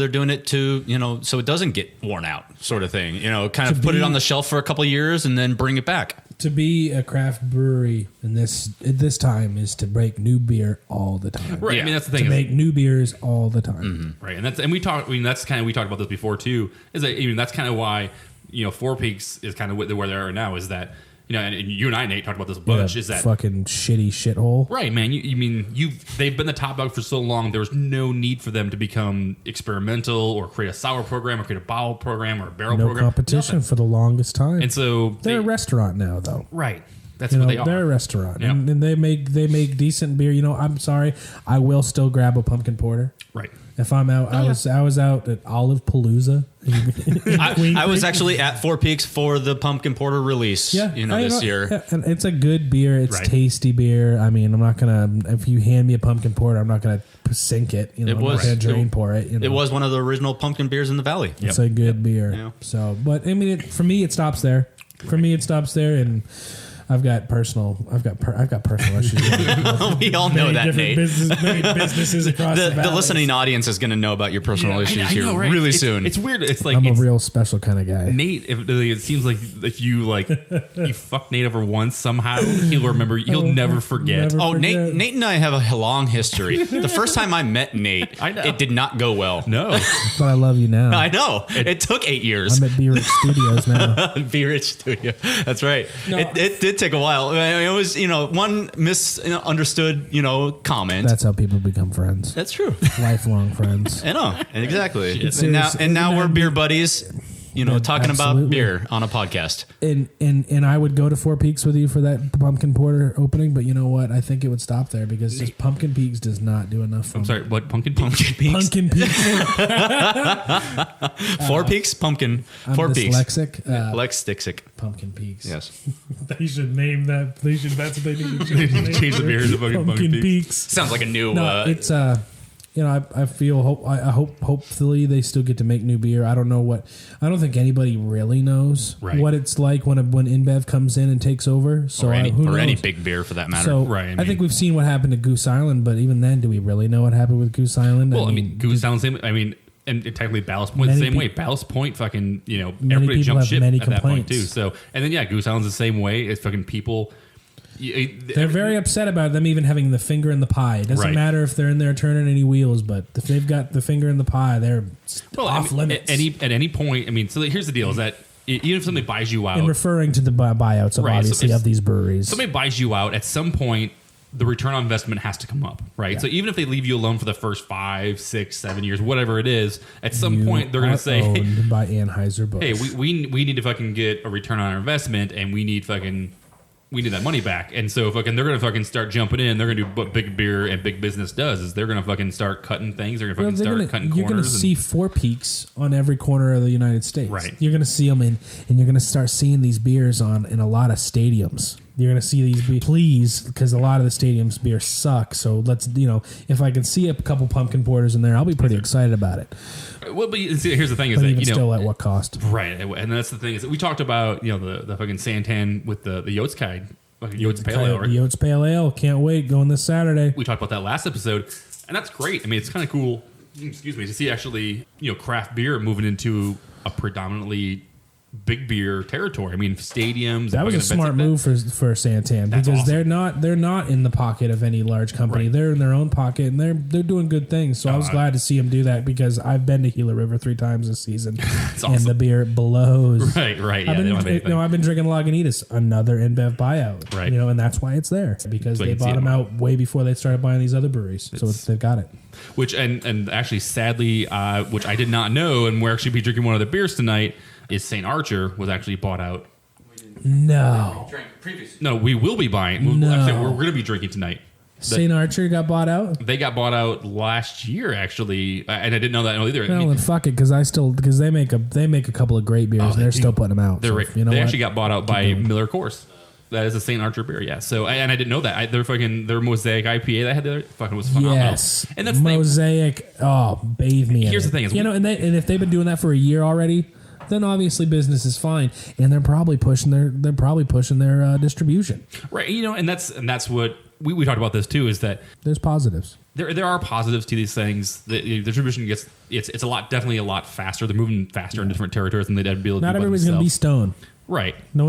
doing it to, you know, so it doesn't get worn out, sort of thing. You know, kind of put it on the shelf for a couple of years and then bring it back. To be a craft brewery in this time is to make new beer all the time. Right. Yeah. I mean, that's the To thing. make new beers all the time. Right, and we talked. I mean, that's kind of we talked about this before too. Is that that's kind of why Four Peaks is kind of where they are now. Is that and you and I, Nate, talked about this a bunch. Yeah, Is that fucking shitty shithole? right, man? They've been the top dog for so long. There was no need for them to become experimental or create a sour program or create a bottle program or a barrel No program. competition for the longest time. And so they're a restaurant now, though. right. That's You what know, they are. they're a restaurant, Yeah. and they make decent beer. You know, I'm sorry, I will still grab a pumpkin porter Right. if I'm out. I was out at Olive Palooza. I was actually at Four Peaks for the pumpkin porter release. This year. Yeah, and it's a good beer. It's Right. tasty beer. I mean, I'm not gonna. If you hand me a pumpkin porter, I'm not gonna sink it. You know, It I'm not was- gonna drain pour it. You know. It was one of the original pumpkin beers in the valley. It's a good beer. Yeah. So, but I mean, for me, it stops there. For me, it stops there, and I've got personal issues. We all know that, Nate. Many businesses across the The listening audience is going to know about your personal issues here really soon. It's weird. It's like I'm a real special kind of guy. Nate. It seems like if you you fuck Nate over once somehow, he'll remember. He'll never forget. Nate and I have a long history. The first time I met Nate, I know. it did not go well. No, But I love you now. I know. It took 8 years. I'm at B Rich Studios now. Be Rich Studio. That's right. No, it did take a while. It was, one misunderstood, comment. That's how people become friends. That's true. Lifelong friends. I know. Exactly. It's And now, serious. we're Isn't beer that- buddies, talking about Absolutely. beer on a podcast. And I would go to Four Peaks with you for that pumpkin porter opening, but you know what? I think it would stop there because just Pumpkin Peaks does not do enough for I'm me. sorry. What pumpkin? Pumpkin Peaks. Pumpkin Peaks. Four Peaks, pumpkin. I'm Four Peaks. dyslexic. Lex Stixic. Pumpkin Peaks. Yes. They should name that. That's what they need to Change the beer to fucking Pumpkin Peaks. Sounds like a new. No, it's I feel I hope hopefully they still get to make new beer. I don't think anybody really knows Right. what it's like when InBev comes in and takes over. So or any who any knows? big beer for that matter. So Right, I think we've seen what happened to Goose Island, but even then, do we really know what happened with Goose Island? Well, Goose Island same. And technically Ballast Point the Many same way. people- Ballast Point, fucking, people everybody jumped have ship many at that point complaints. too. So, and then Goose Island's the same way. It's fucking people. They're very upset about them even having the finger in the pie. It doesn't Right. matter if they're in there turning any wheels, but if they've got the finger in the pie, they're off limits. At any point, so here's the deal: is that even if somebody buys you out, in referring to the buyouts of Right, so obviously if of these breweries. somebody buys you out, at some point, the return on investment has to come up, right? Yeah. So even if they leave you alone for the first 5, 6, 7 years, whatever it is, at some You point they're going are to say, owned by Anheuser-Busch. "Hey, we need to fucking get a return on our investment, and we need that money back." And so they're going to fucking start jumping in. They're going to do what big beer and big business does is they're going to fucking start cutting things. They're going to fucking start cutting corners. You're going to see Four Peaks on every corner of the United States. Right. You're going to see them and you're going to start seeing these beers in a lot of stadiums. You're going to see these beers, please, because a lot of the stadiums beer suck. So let's, if I can see a couple pumpkin porters in there, I'll be pretty excited about it. Well, but here's the thing: is But that even still, at what cost? right? And that's the thing is that we talked about the fucking Santan with the Yotes fucking Yotes Pale Ale. The Yotes Pale Ale. Can't wait. Going this Saturday. We talked about that last episode, and that's great. It's kind of cool. Excuse me, to see actually craft beer moving into a predominantly big beer territory. Stadiums. That was a smart move for Santan That's because awesome. they're not in the pocket of any large company. Right. They're in their own pocket and they're doing good things. So I was glad to see them do that because I've been to Gila River 3 times this season, awesome. and the beer blows. Right. Yeah, I've they don't have anything. been, I've been drinking Lagunitas, another InBev buyout. Right. And that's why it's there because So they you can see bought them them. out way before they started buying these other breweries. So they've got it. Which and actually, sadly, which I did not know, and we're actually be drinking one of the beers tonight. Is St. Archer was actually bought out. No, No, we will be buying. No. Actually, we're going to be drinking tonight. St. Archer got bought out. They got bought out last year, actually, and I didn't know that either. Well, then fuck it, because they make a couple of great beers. and they're still putting them out. They're So, right. you know They what? actually got bought out by Miller Coors. That is a St. Archer beer, yeah. So, and I didn't know that. Their Mosaic IPA that I had there fucking was phenomenal. Yes, and that's the thing. Mosaic. Oh, bathe me. Here's in the it. thing is and if they've been doing that for a year already, then obviously business is fine, and they're probably pushing their distribution. Right, and that's what we talked about this too. Is that There's positives. there are positives to these things. The distribution gets it's definitely a lot faster. They're moving faster in different territories than they'd ever be able to. Not do by everybody's going to be themselves. stone. Right. Not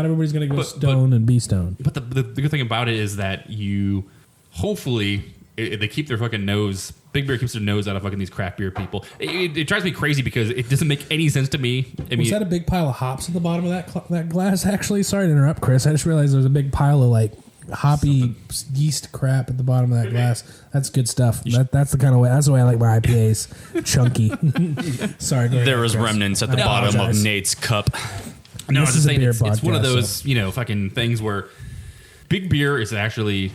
everybody's going to go stone and be stone. But the good thing about it is that you hopefully they keep their fucking nose. Big Beer keeps their nose out of fucking these craft beer people. It drives me crazy because it doesn't make any sense to me. Was that a big pile of hops at the bottom of that glass? Actually, sorry to interrupt, Chris. I just realized there was a big pile of hoppy yeast crap at the bottom of that glass. That's good stuff. That's the kind of way. That's the way I like my IPAs, chunky. Sorry, go ahead, There was Chris. remnants at the I bottom apologize. of Nate's cup. No, This I'm just is a saying beer it's one of podcast, those fucking things where Big Beer is actually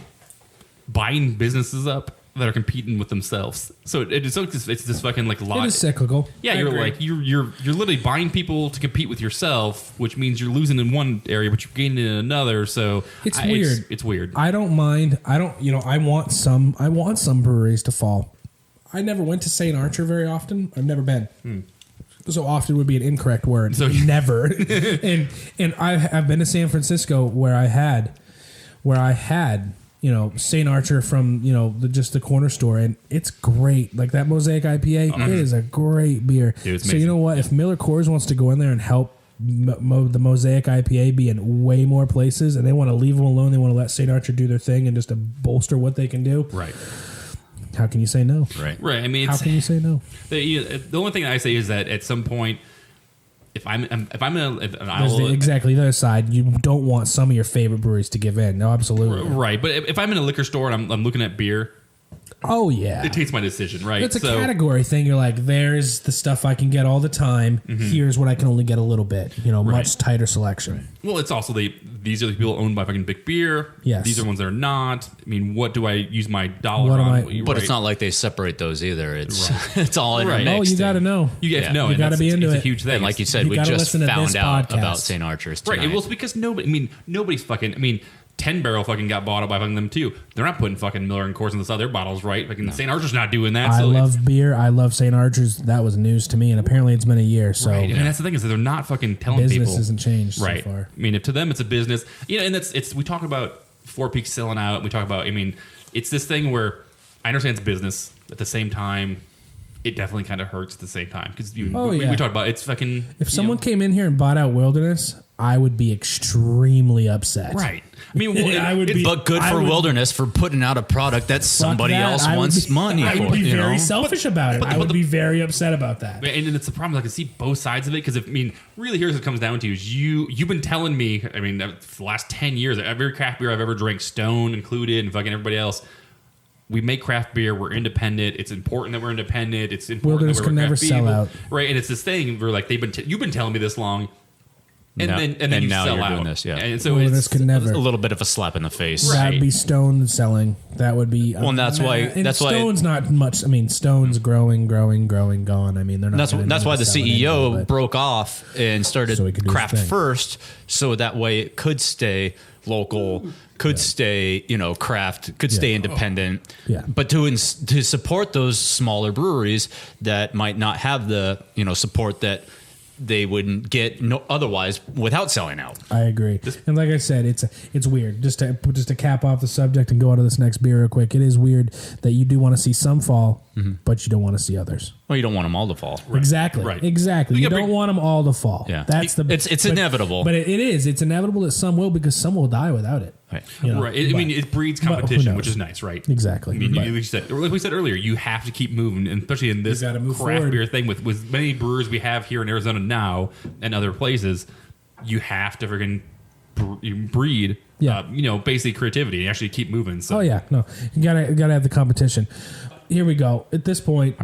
buying businesses up that are competing with themselves. So it's this fucking It lot. is cyclical. Yeah, I you're agree. you're literally buying people to compete with yourself, which means you're losing in one area, but you're gaining in another. So It's weird. It's weird. I don't mind. I want some breweries to fall. I never went to St. Archer very often. I've never been. So often would be an incorrect word. So never. and I've been to San Francisco where I had St. Archer from just the corner store, and it's great. Like that Mosaic IPA, it is a great beer. Dude, so you know what? If Miller Coors wants to go in there and help the Mosaic IPA be in way more places, and they want to leave them alone, they want to let St. Archer do their thing and just to bolster what they can do. Right. How can you say no? Right. I mean, how can you say no? The only thing I say is that at some point, exactly the other side, you don't want some of your favorite breweries to give in. No, absolutely. Right. But if I'm in a liquor store and I'm looking at beer, oh yeah, it takes my decision, right? It's a category thing. You're like, there's the stuff I can get all the time. Here's what I can only get a little bit. Much tighter selection. Well, it's also these are the people owned by fucking Big Beer. Yes. These are ones that are not. I mean, what do I use my dollar on? But it's not like they separate those either. It's it's all intermixed. Oh, you got to know. You have to know. You got to be into it's it. a huge thing. And like you said, we just found out about St. Archer's tonight. Right. Well, it's because nobody's fucking. I mean, 10 Barrel fucking got bought up by fucking them too. They're not putting fucking Miller and Coors in other bottles, right? Fucking St. Archer's not doing that. I love beer. I love St. Archer's. That was news to me, and apparently it's been a year. So, right. And that's the thing is that they're not fucking telling business people. Business hasn't changed right. so far. I mean, to them it's a business. And we talk about Four Peaks selling out. We talk about. I mean, it's this thing where I understand it's business. At the same time, it definitely kind of hurts at the same time because we talked about it's fucking. If someone came in here and bought out Wilderness, I would be extremely upset. Right. I mean, but good for Wilderness for putting out a product that somebody else wants money for. I would be very selfish about it. I would be very upset about that. And it's the problem. I can see both sides of it because really, here's what it comes down to: is you've been telling me. I mean, for the last 10 years, every craft beer I've ever drank, Stone included, and fucking everybody else. We make craft beer. We're independent. It's important that we're independent. It's important Wilderness that we're can never sell out, right? And it's this thing where like you've been telling me this long. And then you now sell you're out. doing this, yeah. And so Wilderness can never. A little bit of a slap in the face. Right. That'd be Stone selling. That would be. Well, and that's why. Stone's not much. I mean, Stone's growing, gone. I mean, they're not. That's why the CEO broke off and started Craft First, so that way it could stay local, could stay, craft, could stay independent. Yeah. But to support those smaller breweries that might not have the support that they wouldn't get otherwise without selling out. I agree. And like I said, it's weird. Just to cap off the subject and go on to this next beer real quick. It is weird that you do want to see some fall, but you don't want to see others. Well, you don't want them all to fall. Right. Exactly. Right. Exactly. You don't want them all to fall. Yeah. It's inevitable. But it is. It's inevitable that some will because some will die without it. Right. Right. It breeds competition, which is nice, right? Exactly. I mean, like we said earlier, you have to keep moving, and especially in this craft beer thing with many brewers we have here in Arizona now and other places, you have to freaking breed, basically creativity and actually keep moving. So. Oh yeah, no, you gotta have the competition. Here we go. At this point,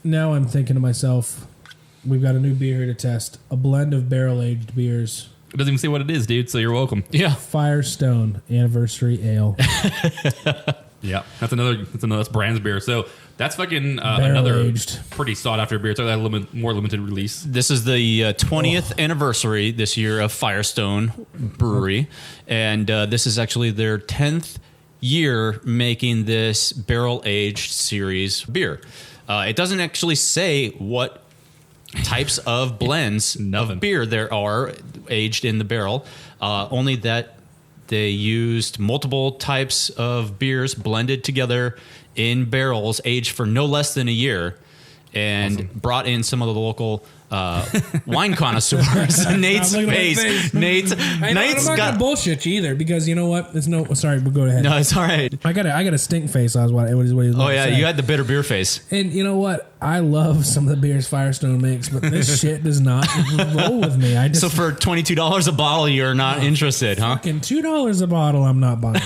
now I'm thinking to myself, we've got a new beer here to test, a blend of barrel aged beers. It doesn't even say what it is, dude, so you're welcome. Yeah. Firestone Anniversary Ale. Yeah. That's Brand's beer. So that's fucking aged. Pretty sought after beer. It's a more limited release. This is the 20th anniversary this year of Firestone Brewery. And this is actually their 10th year making this barrel aged series beer. It doesn't actually say what types of blends of beer there are aged in the barrel, only that they used multiple types of beers blended together in barrels aged for no less than a year and brought in some of the local wine connoisseurs. Nate's face. Nate's I'm not gonna bullshit you either because you know what? Sorry, but go ahead. No, it's all right. I got a stink face. I was what he was. Oh yeah, you had the bitter beer face. And you know what? I love some of the beers Firestone makes, but this shit does not roll with me. So for $22 a bottle, you're not interested, huh? Fucking $2 a bottle, I'm not buying.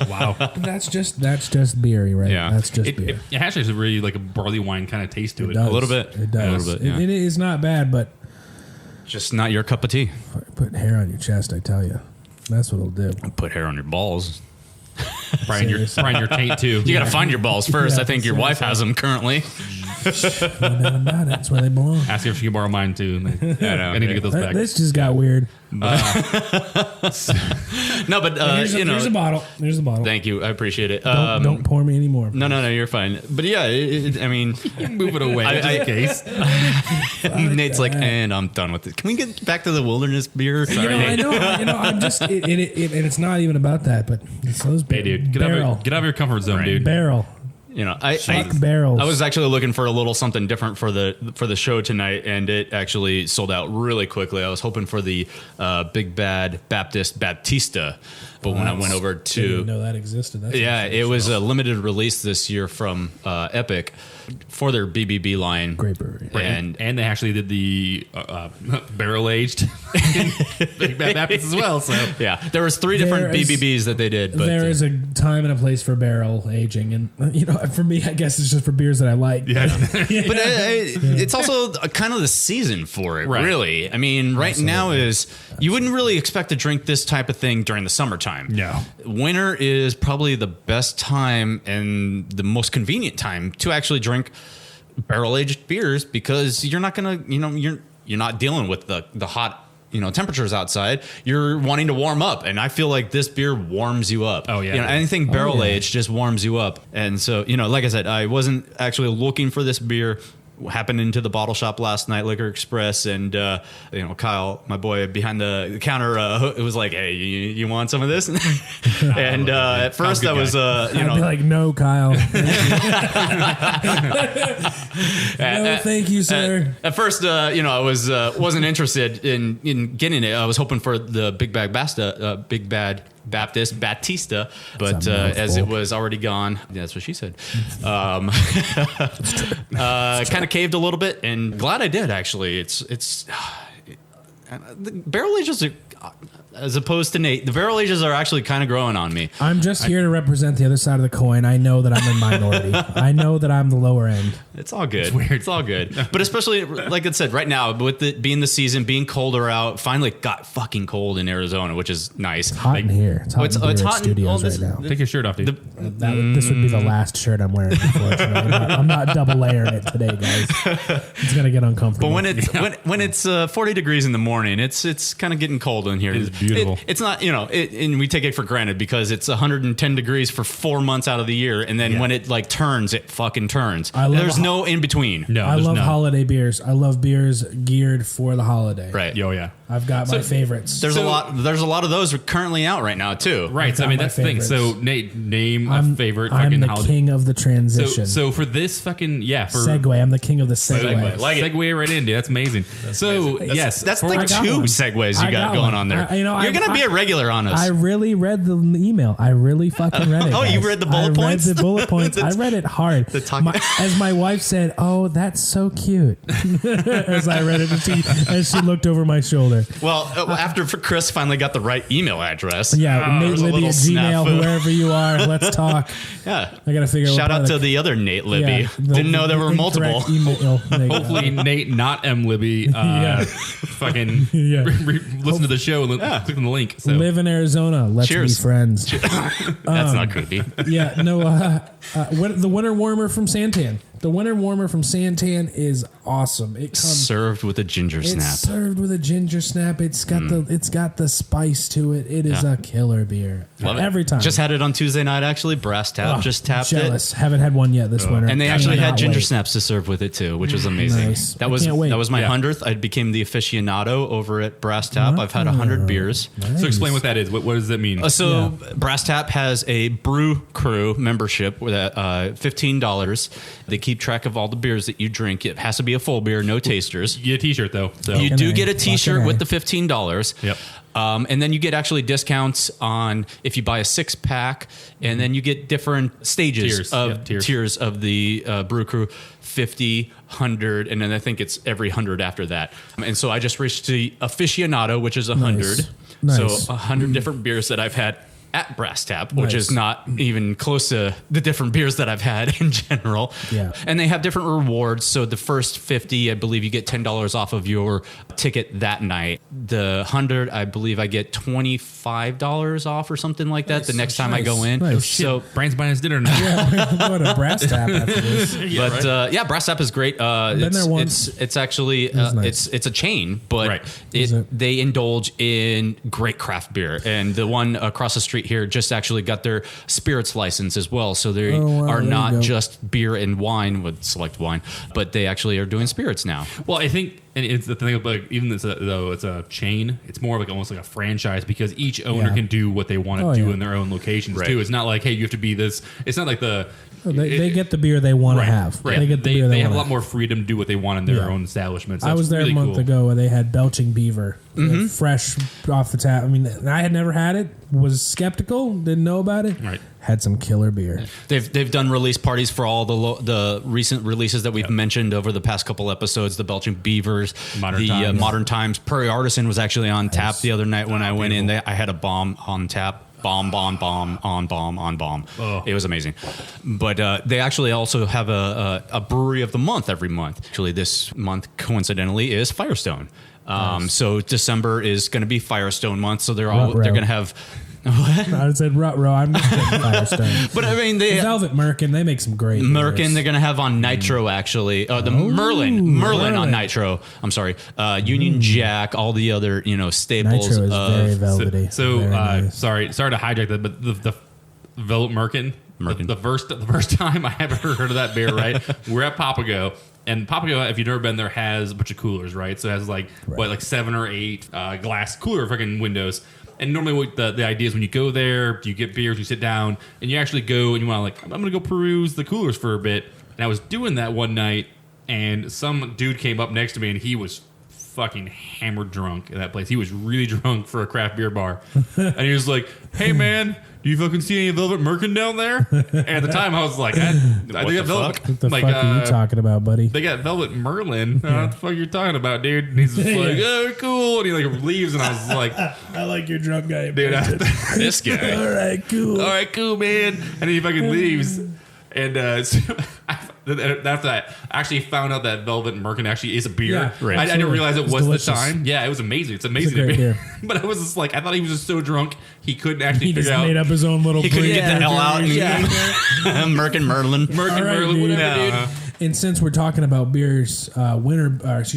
Wow, that's just beery, right? Yeah, that's just beer. It actually has a really like a barley wine kind of taste to it. A little bit. It does. A little bit. Yeah. It is not bad, but just not your cup of tea. Put hair on your chest, I tell you. That's what it'll do. Put hair on your balls. Probably your taint too. You got to find your balls first. I think your wife has them currently. No doubt about it. That's where they belong. Ask her if she can borrow mine too. I need to get those back. This just got weird. No, but Here's a bottle. There's a bottle. Thank you. I appreciate it. Don't pour me anymore. No, you're fine. But yeah, I mean, Move it away. Just in case. Nate's like, and I'm done with it. Can we get back to the Wilderness beer? Sorry, I know. I'm just, and it's not even about that, but it's those Hey, dude, get out of your comfort zone, dude. barrel. I barrels. I was actually looking for a little something different for the show tonight, and it actually sold out really quickly. I was hoping for the Big Bad Baptista, but when I went over to, didn't know that existed. That's it was a limited release this year from Epic for their BBB line. Great brewery. And they actually did the barrel aged Big Bad Baptist as well. So yeah, there was 3 different BBBs that they did. But there is a time and a place for barrel aging, and for me, I guess it's just for beers that I like. Yeah. But it's also kind of the season for it, really. I mean, right now you wouldn't really expect to drink this type of thing during the summertime. No. Winter is probably the best time and the most convenient time to actually drink barrel-aged beers, because you're not going to, you're not dealing with the hot temperatures outside. You're wanting to warm up, and I feel like this beer warms you up. Oh yeah, anything barrel aged just warms you up. And so like I said, I wasn't actually looking for this beer. Happened into the bottle shop last night, Liquor Express, and Kyle, my boy behind the counter, it was like, "Hey, you want some of this?" And at first, I was, I'd be like, "No, Kyle, no, thank you, sir." At first, I wasn't interested in getting it. I was hoping for the Big Bad Baptista, but as it was already gone, that's what she said. Kind of caved a little bit, and glad I did. Actually, it's the barrel ages are, as opposed to Nate, the barrel ages are actually kind of growing on me. I'm just here to represent the other side of the coin. I know that I'm in minority. I know that I'm the lower end. It's all good. It's weird. It's all good. But especially, like I said, right now, with it being the season, being colder out, finally got fucking cold in Arizona, which is nice. It's hot in here. It's hot in the studios right now. Take your shirt off, dude. This would be the last shirt I'm wearing, unfortunately. I'm not double layering it today, guys. It's going to get uncomfortable. But when it's 40 degrees in the morning, it's kind of getting cold in here. It's beautiful. It's not, and we take it for granted because it's 110 degrees for 4 months out of the year, and then when it turns, it fucking turns. There's no in between. No, I love holiday beers. I love beers geared for the holiday. Right. Oh yeah. I've got my favorites. There's a lot of those currently out right now too. Right. So, I mean, that's the thing. So Nate, name a favorite. I'm the holiday. king of the transition. So for this fucking segue. I'm the king of the segue. Segue right in, dude. That's amazing. That's yes, that's like 2 segues you got going on there. You're gonna be a regular on us. I really read the email. I really fucking read it. Oh, you read the bullet points? I read the bullet points. I read it hard. As my wife said, "Oh, that's so cute." As I read it, as she looked over my shoulder. Well, after Chris finally got the right email address. Yeah, Nate Libby at Gmail, whoever you are, let's talk. Yeah, I gotta figure out. Shout out to the other Nate Libby. Didn't know there were multiple. Hopefully, Nate, not M Libby. Fucking listen to the show and click on the link. So. Live in Arizona. Let's be friends. That's not creepy. Yeah, no. The winter warmer from Santan. The winter warmer from Santan is awesome. It comes served with a ginger snap. It's served with a ginger snap. It's got the spice to it. It is a killer beer. Love every it. time. Just had it on Tuesday night actually. Brass Tap just tapped jealous. Haven't had one yet this winter. And they actually had ginger snaps to serve with it too, which was amazing. Nice. That was my 100th. I became the aficionado over at Brass Tap. I've had 100 beers. Nice. So explain what that is. What does that mean? Brass Tap has a brew crew membership with $15. They keep track of all the beers that you drink. It has to be a full beer, no tasters. You get a t-shirt though. So. You do get a t-shirt with the $15. Yep. And then you get actually discounts on if you buy a 6-pack, and then you get different stages tiers of the brew crew, 50, 100, and then I think it's every 100 after that. And so I just reached the aficionado, which is 100. Nice. So 100 different beers that I've had at Brass Tap, which Nice. is not even close to the different beers that I've had in general. Yeah. And they have different rewards. So the first 50, I believe you get $10 off of your ticket that night. The 100, I believe I get $25 off or something like that the next time I go in. Nice. So Brand's buying his dinner now. Yeah, what a Brass Tap after this. But Brass Tap is great. been there once. It's actually nice. it's a chain, but Right. they indulge in great craft beer. And the one across the street here just actually got their spirits license as well. So they Oh, wow, are there you not go. just beer and wine with select wine, but they actually are doing spirits now. Well, I think, and it's the thing about even though it's a chain, it's more like almost like a franchise because each owner Yeah. can do what they want to Oh, do yeah. in their own locations Right. too. It's not like, hey, you have to be this. It's not like They get the beer they want to have. Right. They get the beer they have a wanna lot more freedom to do what they want in their Yeah. own establishments. I was there really a month cool. ago and they had Belching Beaver, fresh off the tap. I mean, I had never had it, was skeptical, didn't know about it. Right. Had some killer beer. They've done release parties for all the recent releases that we've mentioned over the past couple episodes. The Belching Beavers, Modern Times. Modern Times. Prairie Artisan was actually on tap the other night when I went in. I had a bomb on tap. Bomb on bomb. Oh. It was amazing. But they actually also have a brewery of the month every month. Actually, this month coincidentally is Firestone. So December is going to be Firestone month. So they're Ruh-roh. going to have. I said Rut-Row. I'm just getting Firestone. But I mean, they Velvet Merkin, they make some great Merkin, beers. they're going to have on Nitro, actually. Merlin on Nitro. I'm sorry. Union Jack, all the other, staples. Nitro is very velvety. So Very nice. sorry to hijack that, but the Velvet Merkin. The first time I ever heard of that beer, right? We're at Papago. And Papago, if you've never been there, has a bunch of coolers, right? So it has like 7 or 8 glass cooler freaking windows. And normally what the idea is when you go there, you get beers, you sit down, and you actually go and you want to I'm going to go peruse the coolers for a bit. And I was doing that one night, and some dude came up next to me, and he was fucking hammered drunk in that place. He was really drunk for a craft beer bar. And he was like, hey, man, do you fucking see any Velvet Merkin down there? And at the time, I was like, I think that Velvet. What the fuck are you talking about, buddy? They got Velvet Merlin. I don't know what the fuck you're talking about, dude. And he's just like, oh, cool. And he leaves, and I was like, I like your drunk guy. dude, This guy. All right, cool. all right, cool, man. And he fucking leaves. And so after that, I actually found out that Velvet Merkin actually is a beer. Yeah, right. I didn't realize it It's was delicious. the time. Yeah, it was amazing. It's amazing. great beer. But I was just like, I thought he was just so drunk he couldn't actually He figure just out. made up his own little He couldn't breed. get the hell out. Merkin Merlin. Merkin, All right, Merlin, dude. whatever, dude. And since we're talking about beers, holiday this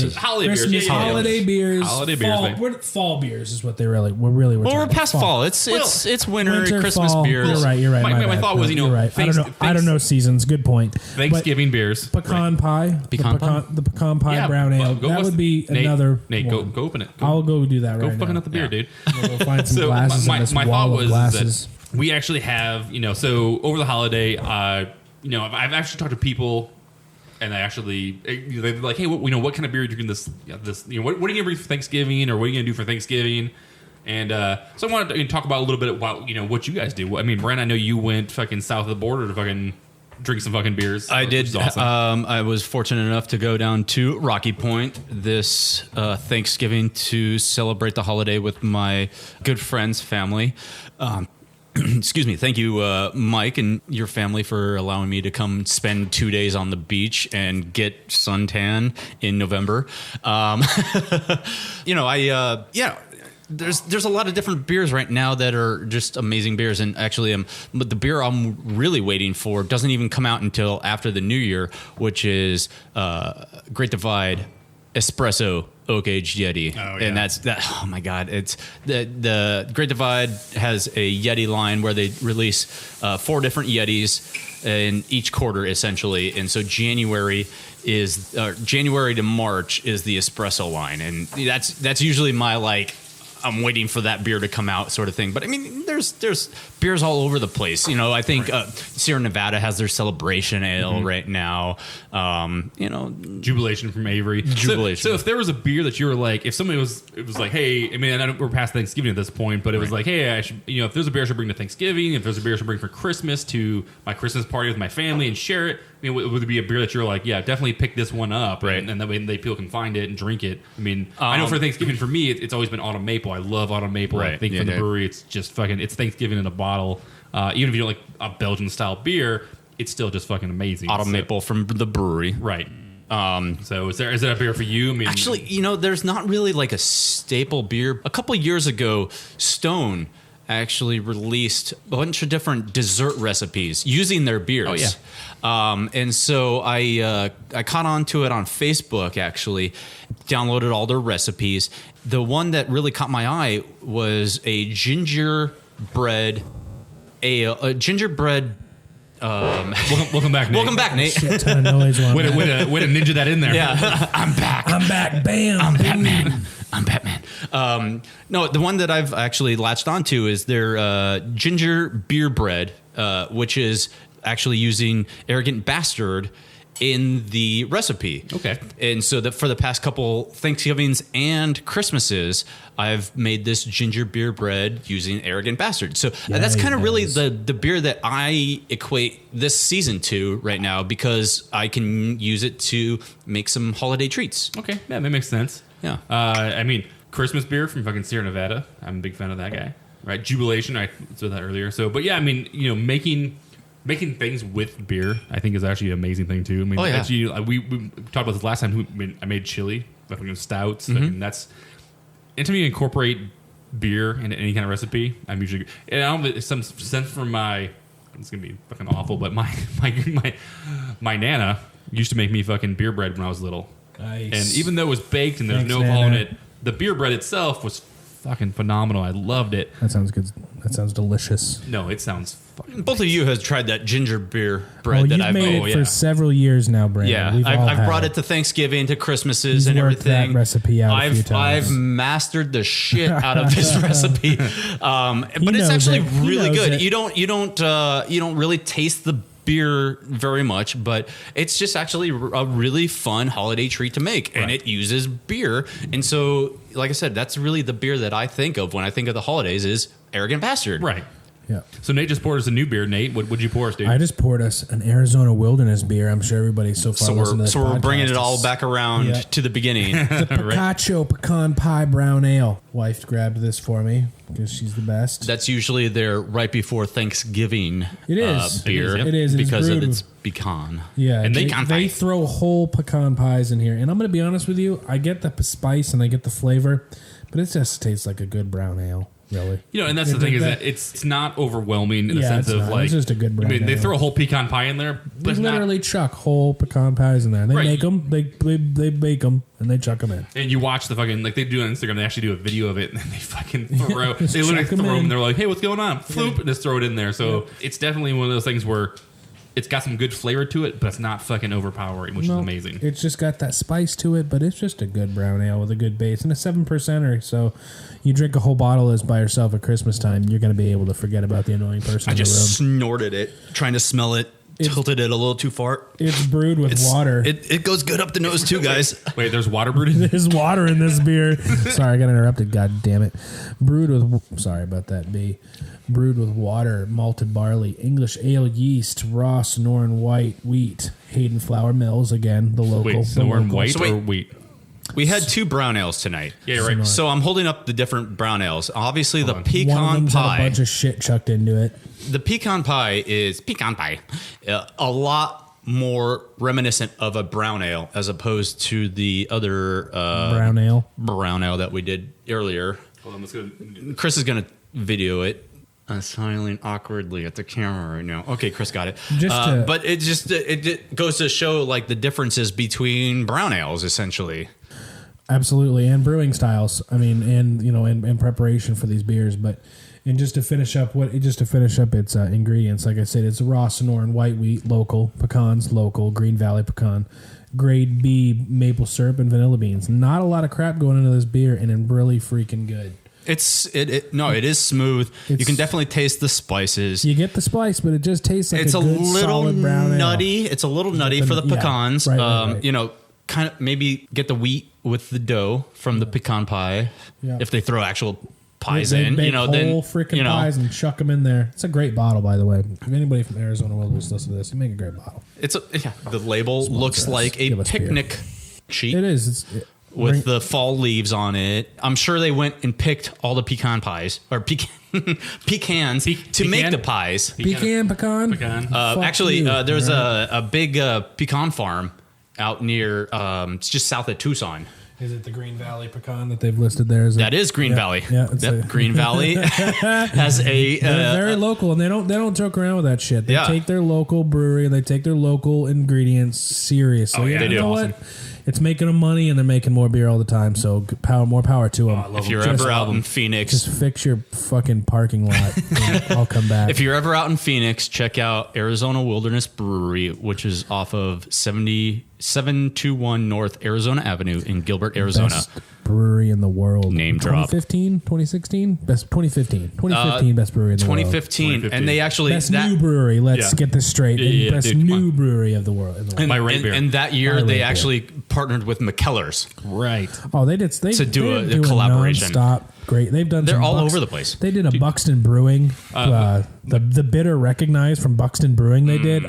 is holiday beers, Christmas, yeah, yeah, yeah. holiday beers, Holiday beers, fall, man. fall beers is what we're Well, we're talking past fall. It's winter, Winter, Christmas fall. beers. You're right. You're right. My bad. thought was, You're right. I don't know seasons. Good point. Thanksgiving beers. But pecan pie, Pecan pie? the pecan pie Yeah, brown ale. go That with- would be Nate, another. Nate, one. go open it. I'll go do that Go right fucking now. up the beer, dude. We'll go find some So glasses my in this thought wall was of glasses. that we actually have, so over the holiday, I've actually talked to people, and I actually they're like, hey, what kind of beer are you drinking this? What are you gonna bring for Thanksgiving, or what are you gonna do for Thanksgiving? And so I wanted to talk about a little bit about what you guys do. I mean, Brent, I know you went fucking south of the border to fucking drink some fucking beers. I which did. is awesome. I was fortunate enough to go down to Rocky Point this Thanksgiving to celebrate the holiday with my good friend's family. Excuse me. Thank you, Mike, and your family for allowing me to come spend 2 days on the beach and get suntan in November. There's a lot of different beers right now that are just amazing beers, and actually, but the beer I'm really waiting for doesn't even come out until after the new year, which is Great Divide Espresso Oak Aged Yeti, and that's that. Oh my God! It's the Great Divide has a Yeti line where they release 4 different Yetis in each quarter, essentially, and so January to March is the espresso line, and that's usually my I'm waiting for that beer to come out sort of thing. But I mean, there's beers all over the place. I think Sierra Nevada has their Celebration Ale right now. Jubilation from Avery. Jubilation. So if there was a beer that you were like, if somebody was like, hey, I mean, we're past Thanksgiving at this point, but it was like, hey, I should, if there's a beer I should bring to Thanksgiving, if there's a beer I should bring for Christmas to my Christmas party with my family and share it, I mean, would it be a beer that you're like, yeah, definitely pick this one up, Right. and that way people can find it and drink it. I mean, I know for Thanksgiving for me, it's always been autumn maple. I love autumn maple. Right. I think from the brewery, it's just fucking. It's Thanksgiving in a bottle. Even if you don't like a Belgian style beer, it's still just fucking amazing. Autumn maple from the brewery. Right. So is there a beer for you? I mean, Actually, there's not really like a staple beer. A couple years ago, Stone actually released a bunch of different dessert recipes using their beers. Oh, yeah. And so I caught on to it on Facebook, actually, downloaded all their recipes. The one that really caught my eye was a gingerbread ale, a gingerbread. welcome back, Nate. Welcome back, Nate. Shit ton of noise. Way to ninja that in there. Yeah, I'm back. I'm back. Bam. I'm Batman. I'm Batman. No, the one that I've actually latched onto is their ginger beer bread, which is actually using Arrogant Bastard in the recipe. Okay. And so that for the past couple Thanksgivings and Christmases, I've made this ginger beer bread using Arrogant Bastard. So that's kind of really the beer that I equate this season to right now, because I can use it to make some holiday treats. Okay. Yeah, that makes sense. Yeah. I mean, Christmas beer from fucking Sierra Nevada. I'm a big fan of that guy. Right. Jubilation. I said that earlier. So, but yeah, I mean, making things with beer, I think, is actually an amazing thing too. I mean, actually, we talked about this last time. I made chili, fucking stouts. Mm-hmm. I mean, and to me, incorporate beer into any kind of recipe. I'm usually, and I don't know, some sense from my. It's gonna be fucking awful, but my nana used to make me fucking beer bread when I was little. Nice. And even though it was baked and there's Thanks, no alcohol in Nana. it, the beer bread itself was fucking phenomenal. I loved it. That sounds good. That sounds delicious. No, it sounds fucking. Both of you have tried that ginger beer bread that you've I've made it for several years now, Brandon. Yeah, We've all I've had brought it to Thanksgiving, to Christmases, He's and worked everything. that recipe out a few times. I've mastered the shit out of this recipe, but it's knows actually it. He really knows good. it. You don't really taste the beer very much, but it's just actually a really fun holiday treat to make, and it uses beer. And so, like I said, that's really the beer that I think of when I think of the holidays is Arrogant Bastard. Right. Yeah. So Nate just poured us a new beer. Nate, what'd you pour us, dude? I just poured us an Arizona Wilderness beer. I'm sure everybody so far listening to this We're bringing podcast it all is- back around Yeah. to the beginning. The Picacho Pecan Pie Brown Ale. Wife grabbed this for me because she's the best. That's usually their right before Thanksgiving It is. beer. It is. It is because of brewed its pecan. Yeah, And they pie. throw whole pecan pies in here. And I'm going to be honest with you, I get the spice and I get the flavor, but it just tastes like a good brown ale, really. and that's the thing is that it's not overwhelming in the Yeah, sense it's of not. like It's just a good I mean, brown they ale. throw a whole pecan pie in there, They but it's literally not. chuck whole pecan pies in there. They Right. make them, they bake them, and they chuck them in. And you watch the fucking they do on Instagram. They actually do a video of it, and then they fucking throw. Just They literally chuck 'em throw them. in. They're like, "Hey, what's going on?" Floop, and just throw it in there. So it's definitely one of those things where it's got some good flavor to it, but it's not fucking overpowering, which is amazing. It's just got that spice to it, but it's just a good brown ale with a good base and a 7%er. So you drink a whole bottle as by yourself at Christmas time, you're going to be able to forget about the annoying person I in the room. just snorted it, trying to smell it, tilted it a little too far. It's brewed with water. It goes good up the nose too, guys. Wait, there's water brewed in. There's water in this beer. Sorry, I got interrupted. God damn it. Brewed with, sorry about that, B. Brewed with water, malted barley, English ale yeast, raw Sonoran white wheat, Hayden Flour Mills, again, the local. Wait, the Sonoran local. white So wait. or wheat? We had 2 brown ales tonight. Yeah, right. So I'm holding up the different brown ales. Obviously, the on. One of pecan them's had a pie. bunch of shit chucked into it. The pecan pie is pecan pie. A lot more reminiscent of a brown ale as opposed to the other Brown ale. brown ale that we did earlier. Hold on, let's go. Chris is going to video it. I'm smiling awkwardly at the camera right now. Okay, Chris got it. But it goes to show like the differences between brown ales, essentially. Absolutely, and brewing styles. I mean, and in preparation for these beers, but and just to finish up its ingredients. Like I said, it's raw Sonoran white wheat, local pecans, local Green Valley pecan, grade B maple syrup and vanilla beans. Not a lot of crap going into this beer, and it's really freaking good. It is smooth. You can definitely taste the spices. You get the spice, but it just tastes like It's a good, little solid brown ale. nutty. It's a little nutty for the Yeah, pecans. right. Kind of maybe get the wheat with the dough from the pecan pie. Yeah. If they throw actual pies They in. make You know, whole then freaking you know, pies and chuck them in there. It's a great bottle, by the way. If anybody from Arizona Wilderness listens to this, you make a great bottle. the label looks us. like a Give us beer. picnic sheet. It is. With the fall leaves on it. I'm sure they went and picked all the pecan pies or pecans to make the pies. Pecan. Actually, you. there's a big pecan farm out near, it's just south of Tucson. Is it the Green Valley pecan that they've listed there? That is Green Valley. Yeah, it's Yep, Green Valley has a. They're very local, and they don't joke around with that shit. They Yeah. take their local brewery and they take their local ingredients seriously. Oh, yeah, And they you do. know Awesome. what? It's making them money, and they're making more beer all the time. So more power to them. If you're ever out in Phoenix, Just fix your fucking parking lot. And I'll come back. if you're ever out in Phoenix, check out Arizona Wilderness Brewery, which is off of 7721 North Arizona Avenue in Gilbert, Arizona. Best brewery in the world. Name drop. 2015, 2016, best 2015, 2015 best brewery in the world. 2015, and they actually Best new brewery. Let's get this straight. Yeah, Best dude, new brewery of the world. and, My rate beer. and that year My they rate actually partnered with McKellar's. Right. Oh, they did. They To do they a collaboration. Stop. Great. They've done. They're some all over the place. They did a Buxton Brewing. The bitter recognized from Buxton Brewing. They did.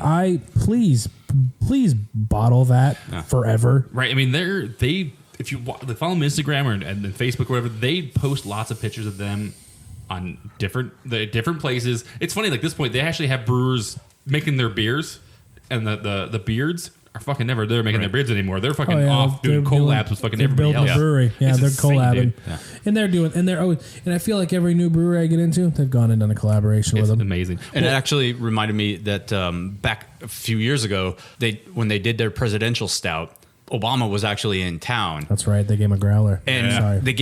Please bottle that forever. Right. I mean, they if you they follow them on Instagram and Facebook or whatever, they post lots of pictures of them on different places. It's funny, like this point, they actually have brewers making their beers, and the beards are fucking never there making their beers anymore. They're fucking off doing collabs with fucking everybody else. Building a brewery. Yeah, It's they're insane, collabing, dude. Yeah. and they're doing, and they're always, and I feel like every new brewery I get into, they've gone and done a collaboration It's with them. amazing. And it actually reminded me that back a few years ago, when they did their presidential stout, Obama was actually in town. That's right. They gave him a growler. And Sorry. they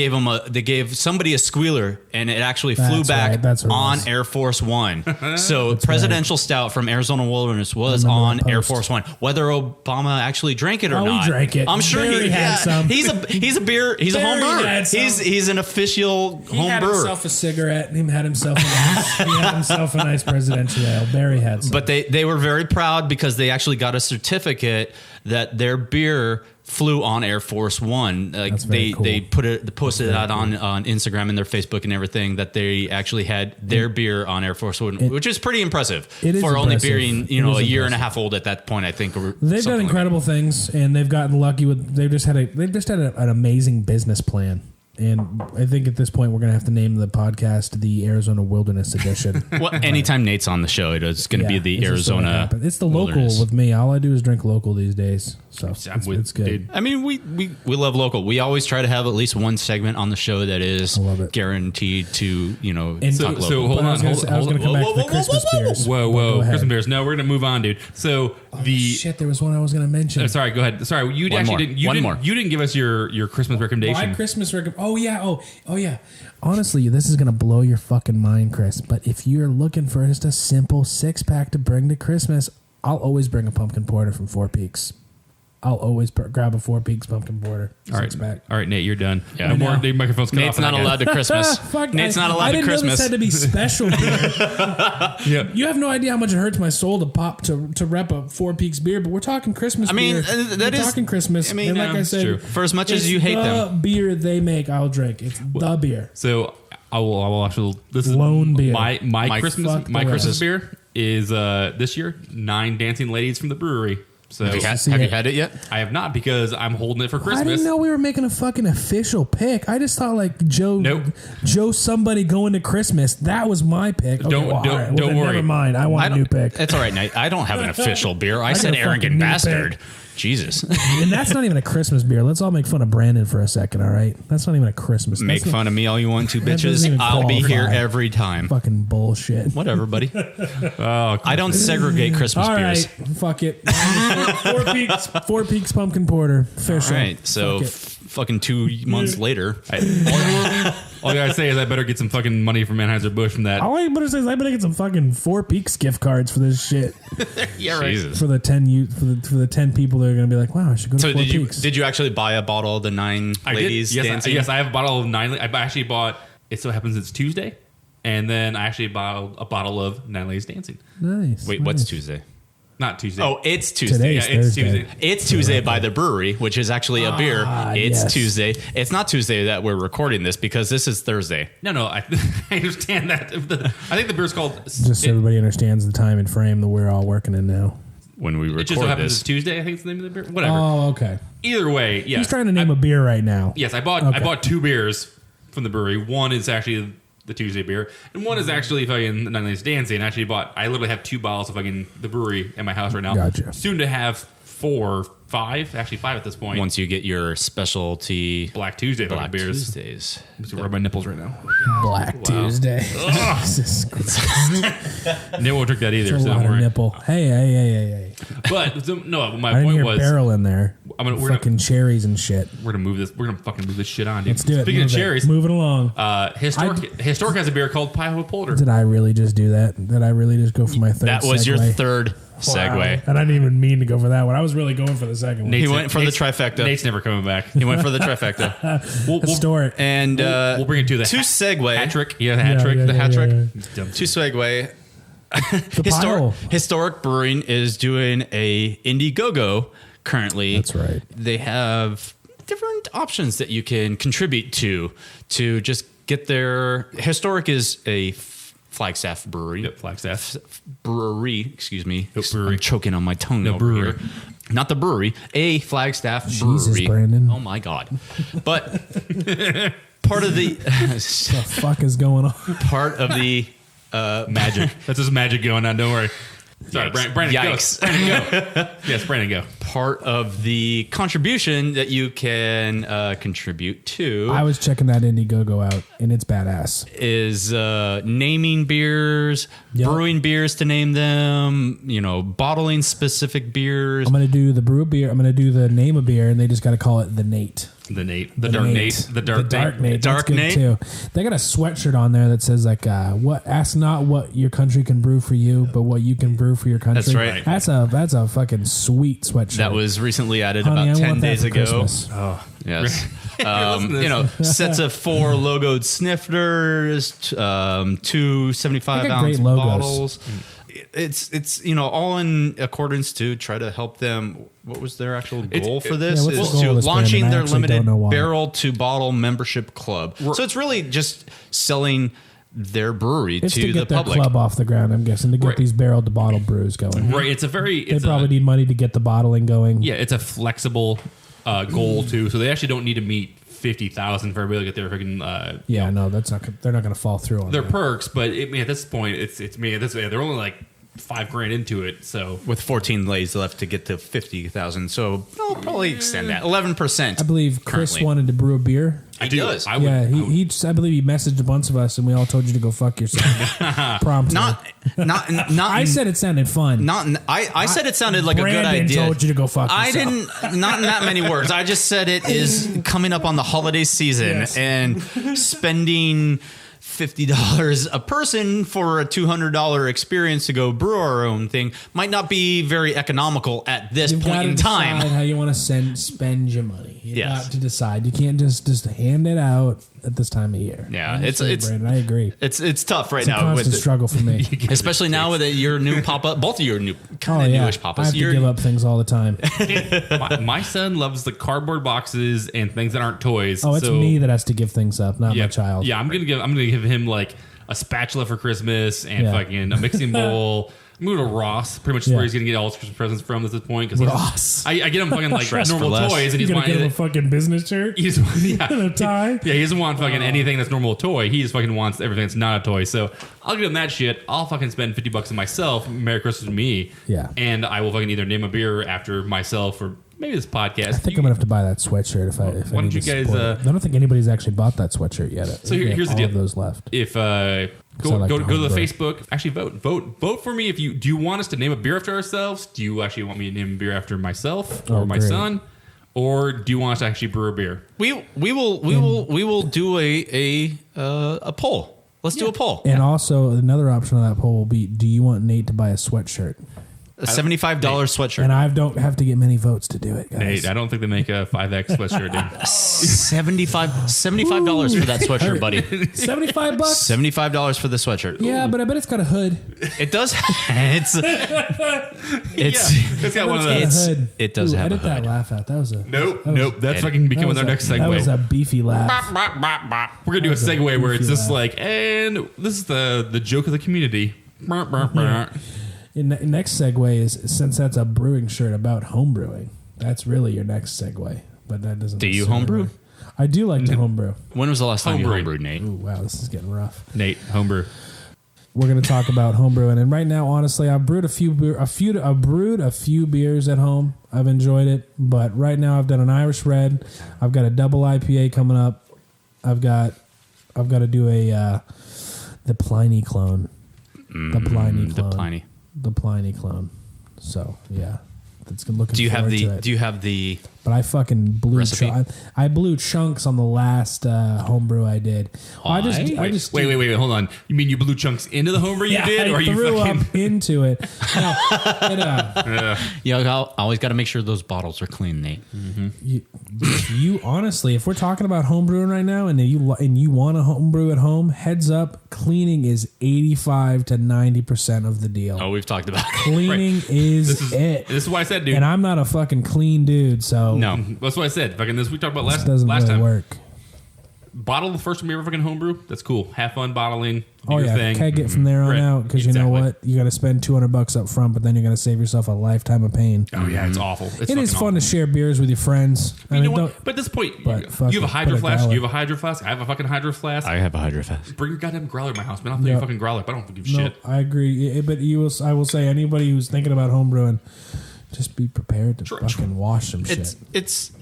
gave somebody a squealer, and it actually flew That's back right. That's what it on was. Air Force One. So presidential stout from Arizona Wilderness was remember on that Air post. Force One. Whether Obama actually drank it or Oh, he not, drank it. I'm sure Barry had some. He's a beer. He's a home Barry brewer. had some. He's an official He home had brewer. himself a cigarette, and he had himself a nice presidential ale. Barry had some. But they were very proud because they actually got a certificate that their beer flew on Air Force One. Like That's very cool. they posted it out on Instagram and their Facebook and everything that they actually had their beer on Air Force One, which is pretty impressive It is for only impressive. being It a is year and a impressive. half old at that point. I think or They've something done like incredible things, and they've gotten lucky with. They've just had an amazing business plan. And I think at this point we're gonna have to name the podcast the Arizona Wilderness Edition. that. Well, anytime Nate's on the show, it's going to be the it's just the way it Arizona. happened. It's the local Wilderness. with me. All I do is drink local these days, so it's good. Dude, I mean, we love local. We always try to have at least one segment on the show that is I love it. guaranteed to And talk so local. hold But on, I was going to come back to the Christmas beers. Whoa, But go ahead. Christmas beers. No, we're gonna move on, dude. So Shit, there was one I was going to mention. sorry, go ahead. Sorry, you One actually more. didn't. One more. You didn't give us your Christmas recommendation. My Christmas Oh yeah. Honestly, this is gonna blow your fucking mind, Chris. But if you're looking for just a simple 6-pack to bring to Christmas, I'll always bring a pumpkin porter from Four Peaks. I'll always grab a Four Peaks pumpkin porter. All right, 6-pack. all right, Nate, you're done. Yeah. No more. Yeah. The microphone's cut Nate's off. not allowed to Christmas. Fuck, Nate's not allowed I to didn't know Christmas. this had to be special beer. Yeah. You have no idea how much it hurts my soul to pop to rep a Four Peaks beer, but we're talking Christmas. I mean, beer. that we're is- talking Christmas. I mean, and like I it's said, true. For as much as it's you hate the them. beer they make, I'll drink. It's the beer. So I will actually. This is Lone beer. My Mike, Christmas fuck my the Christmas rest. beer is this year 9 Dancing Ladies from the brewery. So Have you See have you it. had it yet? I have not because I'm holding it for I Christmas. didn't know we were making a fucking official pick. I just thought like Joe, Nope. Joe, somebody going to Christmas. That was my pick. Okay, Don't- all don't- right. Well, don't then worry. Never mind. I want a new pick, It's all right, Nate. I don't have an official beer. I got said a arrogant fucking new bastard. pick. Jesus. and that's not even a Christmas beer. Let's all make fun of Brandon for a second. All right, that's not even a Christmas. Make that's fun of me all you want to, That doesn't bitches. even I'll be here qualify. every time. Fucking bullshit. Whatever, buddy. Oh, I don't segregate Christmas All beers. right, fuck it. Four Peaks pumpkin porter. Official. All right, so Fuck it. fucking 2 months later. all I gotta say is I better get some fucking money from Anheuser-Busch from that. All I better say is I better get some fucking Four Peaks gift cards for this shit. Yeah, right. Jesus. For the 10 for the 10 people that are going to be like, wow, I should go to So Four did you Peaks. actually buy a bottle of the 9 I ladies did. Yes, dancing? yes, I have a bottle of 9. I actually bought. It so happens it's Tuesday, and then I actually bought a bottle of 9 Ladies Dancing. Nice. Wait, nice. what's Tuesday? Not Tuesday. Oh, it's Tuesday. Today's Yeah, it's Thursday. Tuesday. It's Tuesday by the Brewery, which is actually a beer. It's yes. Tuesday. It's not Tuesday that we're recording this because this is Thursday. No, I understand that. I think the beer's called. Just so everybody understands the time and frame that we're all working in now. When we It record just so happens this. it's Tuesday. I think it's the name of the beer. Whatever. Oh, okay. Either way, yeah. He's trying to name a beer right now. Yes, I bought 2 beers from the brewery. One is actually the Tuesday beer, and one is actually fucking Nightlights Dancing. I literally have 2 bottles of fucking the brewery in my house right now. Gotcha. Soon to have 4, 5, actually 5 at this point. Once you get your specialty Black Tuesday fucking Black beers. Tuesdays. I'm just gonna rub my nipples right now. Black Tuesday. Jesus Christ. They won't drink that either, It's a so lot don't of worry. nipple. Hey. But no, my I didn't point hear was barrel in there. we're Fucking cherries and shit. gonna move this. We're gonna fucking move this shit on, dude. Let's do it. Speaking of Move it. cherries, Move it along. Historic has a beer called Pie with Polder. Did I really just do that? Did I really just go for my third That was your segue? third segue. And I didn't even mean to go for that one. I was really going for the second one. He went for the trifecta. Nate's never coming back. He went for the trifecta. We'll Historic. And we'll bring it to the to segue. hat trick. Yeah, the hat Yeah, trick. yeah, The hat yeah, trick. yeah. Dumb. To segue. The pile. Historic Brewing is doing a Indiegogo currently. That's right. They have different options that you can contribute to just get their. Historic is a Flagstaff brewery. Yep, Flagstaff. Brewery, excuse me. Yep, brewery. I'm choking on my tongue. No, over brewery. here. Not the brewery. A Flagstaff Jesus, brewery. Brandon. Oh my God. But part of the The fuck is going on? part of the magic. That's just magic going on. Don't worry. Sorry, Yikes. Brandon. Yikes. Go. Brandon, go. Yes, Brandon, go. Part of the contribution that you can contribute to I was checking that Indiegogo out, and it's badass. is naming beers, Yep. brewing beers to name them, bottling specific beers. I'm gonna do the brew beer. I'm gonna do the name of beer, and they just got to call it the Nate. The Nate. The Dark Nate. The Dark Nate. Dark That's good Nate? too. They got a sweatshirt on there that says like, "What? Ask not what your country can brew for you, but what you can brew for your country." That's right. That's a fucking sweet sweatshirt. That was recently added Honey, about I 10 want that days for ago. Christmas. Yes. Listen to this. Sets of 4 logoed snifters, 2 75 They got ounce great logos. bottles. It's all in accordance to try to help them. What was their actual goal for this? Yeah, what's is the goal to of this, launching Brandon? I their actually limited don't know why. barrel to bottle membership club. So it's really just selling their brewery It's to to the get their public. club off the ground. I'm guessing to get Right. these barrel to bottle brews going. Right. It's a very. They It's probably need money to get the bottling going. Yeah, it's a flexible goal too. So they actually don't need to meet 50,000 for everybody to get their freaking. Yeah, no, that's not. They're not going to fall through on Their that. perks, but at this point, they're only like $5,000 into it. So With 14 days left to get to 50,000, so they'll probably extend that 11%. I believe Chris currently. wanted to brew a beer. He does. I would. Yeah, I believe he messaged a bunch of us, and we all told you to go fuck yourself. Promptly. Not. I said it sounded fun. I said it sounded like a good Brandon idea. told you to go fuck I yourself. didn't. Not in that many words. I just said it is coming up on the holiday season, Yes. and spending $50 a person for a $200 experience to go brew our own thing might not be very economical at this You've got point to in time. decide how you want to spend your money. You Yes. got to decide. You can't just hand it out at this time of year. Yeah, Honestly, it's- Brandon, I agree. It's tough right It's a now, constant with struggle for me. especially now with your new pop up. Both of your new kind Oh of yeah, newish I pop have ups. to give up things all the time. my son loves the cardboard boxes and things that aren't toys. Oh, it's so, me that has to give things up, not yeah, my child. Yeah, I'm gonna give him like a spatula for Christmas and Yeah. fucking a mixing bowl. I'm going to Ross, pretty much Yeah. where he's gonna get all his Christmas presents from at this point. Because Ross. I get him fucking like Dress for normal less. toys, and he's You're gonna give him a wanting. fucking business shirt He's yeah. and a tie. Yeah, he doesn't want fucking anything that's normal toy. He just fucking wants everything that's not a toy. So I'll give him that shit. I'll fucking spend $50 on myself. Merry Christmas to me. Yeah. And I will fucking either name a beer after myself or maybe this podcast. I think I'm gonna have to buy that sweatshirt if I Why need don't you to guys, support it. I don't think anybody's actually bought that sweatshirt yet. So here's the all deal. of those left. If I go like go to go to the homebrew. Facebook, actually vote for me. If you do you want us to name a beer after ourselves? Do you actually want me to name a beer after myself or Oh, my great. son? Or do you want us to actually brew a beer? We will do a poll. Let's do a poll. And also another option on that poll will be: do you want Nate to buy a sweatshirt? A $75 sweatshirt. And I don't have to get many votes to do it, guys. Nate, I don't think they make a 5X sweatshirt, dude. $75 for that sweatshirt, buddy. $75? $75 for the sweatshirt. Yeah, but I bet it's got a hood. It does. It's got one of those. It does have a edit that hood. laugh out. That was a Nope. That's fucking becoming our next segue. That was a beefy laugh. We're gonna do a segue where it's just laugh. like, and this is the joke of the community. Next segue is, since that's a brewing shirt about homebrewing, that's really your next segue. But that doesn't. Do you homebrew? I do like to homebrew. When was the last time you Homebrewed. homebrewed, Nate? Ooh, wow, this is getting rough. Nate, homebrew. We're going to talk about homebrewing, and right now, honestly, I've brewed a few beers at home. I've enjoyed it, but right now I've done an Irish Red. I've got a double IPA coming up. I've got to do the Pliny clone. The Pliny clone. So yeah, that's looking. Do you have forward to the? it. Do you have the? But I fucking blew. Recipe? I blew chunks on the last homebrew I did. I just Wait, hold on. You mean you blew chunks into the homebrew you did, or I you threw fucking? up into it. No, Yeah, always got to make sure those bottles are clean, Nate. you honestly, if we're talking about homebrewing right now, and you want to homebrew at home, heads up, cleaning is 85 to 90% of the deal. Oh, we've talked about it. Cleaning is it. This is what I said, dude. And I'm not a fucking clean dude, so No. That's what I said. Fucking this we talked about this last doesn't really time. work. Bottle the first time you ever fucking homebrew. That's cool. Have fun bottling. Do Oh your yeah, thing. keg it from there on Right. out, because you know Exactly. what, you got to spend $200 up front, but then you're going to save yourself a lifetime of pain. Oh yeah, it's awful. It's It is fucking fun to awful. share beers with your friends. You know what? But at this point, but fuck you have a it, hydro put a flask. growler. You have a hydro flask. I have a fucking hydro flask. I have a hydro flask. Bring your goddamn growler to my house, man. I'll throw you a fucking growler, but I don't give a No, shit. I agree. But I will say, anybody who's thinking about homebrewing, just be prepared to fucking wash some shit. It's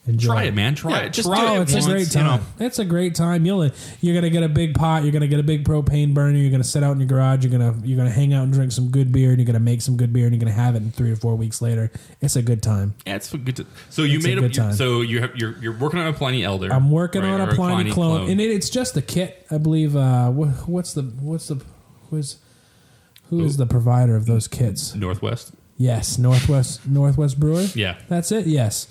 Enjoy Try it, man. Try it. just Try do it. it. It's a once, great time. It's a great time. You're gonna get a big pot. You're gonna get a big propane burner. You're gonna sit out in your garage. You're gonna hang out and drink some good beer. And you're gonna make some good beer. And you're gonna have it in 3 or 4 weeks later. It's a good time. Yeah, it's good. So you It's a made good time. So you're working on a Pliny Elder. I'm working right, on or a Pliny clone, and it's just the kit. I believe. Who is the provider of those kits? Northwest. Yes, Northwest Brewer. Yeah. That's it. Yes,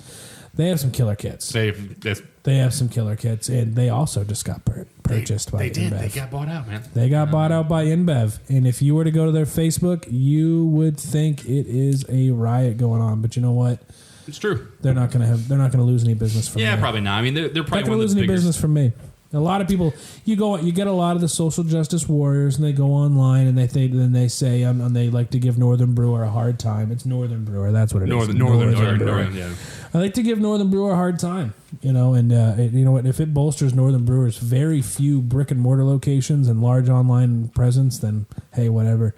they have some killer kits. They have some killer kits, and they also just got purchased by InBev. They got bought out, man. They got bought out by InBev, and if you were to go to their Facebook, you would think it is a riot going on. But you know what? It's true. They're not gonna lose any business from. Yeah, me. probably not. I mean, they're Not probably gonna one of lose the any biggest. business from me. A lot of people, you get a lot of the social justice warriors, and they go online and they say, and they like to give Northern Brewer a hard time. It's Northern Brewer, that's what it is. Northern, yeah. I like to give Northern Brewer a hard time, and you know what? If it bolsters Northern Brewer's very few brick and mortar locations and large online presence, then hey, whatever.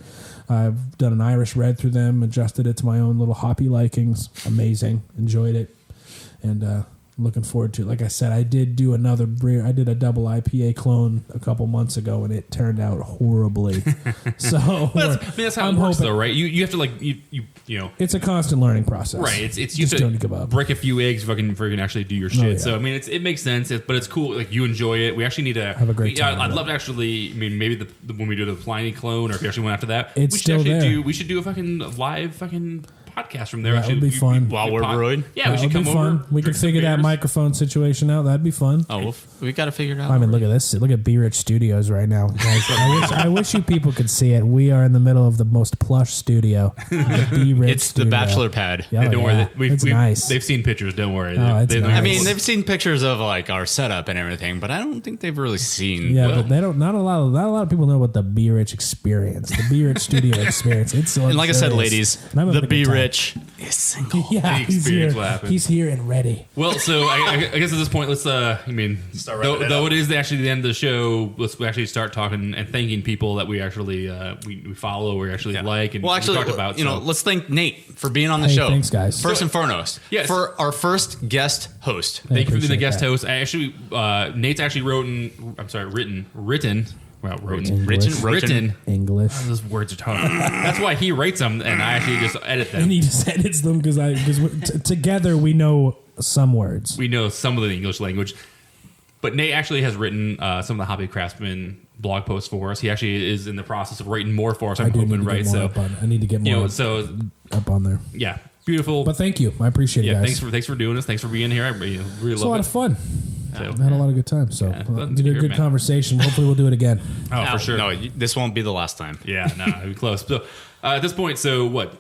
I've done an Irish Red through them, adjusted it to my own little hoppy likings. Amazing, enjoyed it, and looking forward to it. Like I said, I did do another beer. I did a double IPA clone a couple months ago, and it turned out horribly. So that's how it works, though, right? You have to you know. It's a constant learning process, Right, it's you just have don't to give up. break a few eggs fucking before you can actually do your shit. yeah. So I mean, it makes sense, but it's cool. Like you enjoy it. We actually need to Have a great time I'd with love to actually. I mean, maybe when we do the Pliny clone, or if you actually went after that, It's we should still actually there. We should do a fucking live fucking podcast from there. That actually, would be fun. While we're brewing? Yeah, we That should would come be over. fun. We could drink some figure that beers. microphone situation out. That'd be fun. Oh, we got to figure it out. I mean, look at this. Look at B Rich Studios right now, guys. I wish you people could see it. We are in the middle of the most plush studio. The B Rich It's studio. the bachelor pad. Yeah, Don't worry, it's nice. They've seen pictures. Don't worry. Oh, it's They- nice. I mean, they've seen pictures of like our setup and everything, but I don't think they've really seen. Yeah, but they don't. Not a lot of people know about the B Rich experience, the B Rich studio experience. It's so And like I said, luxurious. ladies, And I'm having the a good Be time. Rich is single. Yeah, The he's here. experience will happen. He's here and ready. Well, so I guess at this point, let's. I mean, though it is actually the end of the show, let's actually start talking and thanking people that we actually we follow, we actually like, and Well, actually, we talked about. let's thank Nate for being on the Hey, show. thanks, guys. First and foremost, Yes. for our first guest host. Thank you for being the appreciate guest that. host. I actually, Nate's actually written. Well, written. English. Those words are tough. That's why he writes them, and I actually just edit them. And he just edits them because together we know some words. We know some of the English language, but Nate actually has written some of the Hoppy Craftsmen blog posts for us. He actually is in the process of writing more for us. I'm I do hoping, need to right? get more So up on. I need to get more up on there. Yeah, beautiful. But thank you. I appreciate it, guys. Thanks for doing this. Thanks for being here. I really It's love a lot it. of fun. So, I had a lot of good time. So we did a good conversation. Hopefully we'll do it again. Oh, for sure. No, this won't be the last time. Yeah, no, it'll be close. So at this point, so what?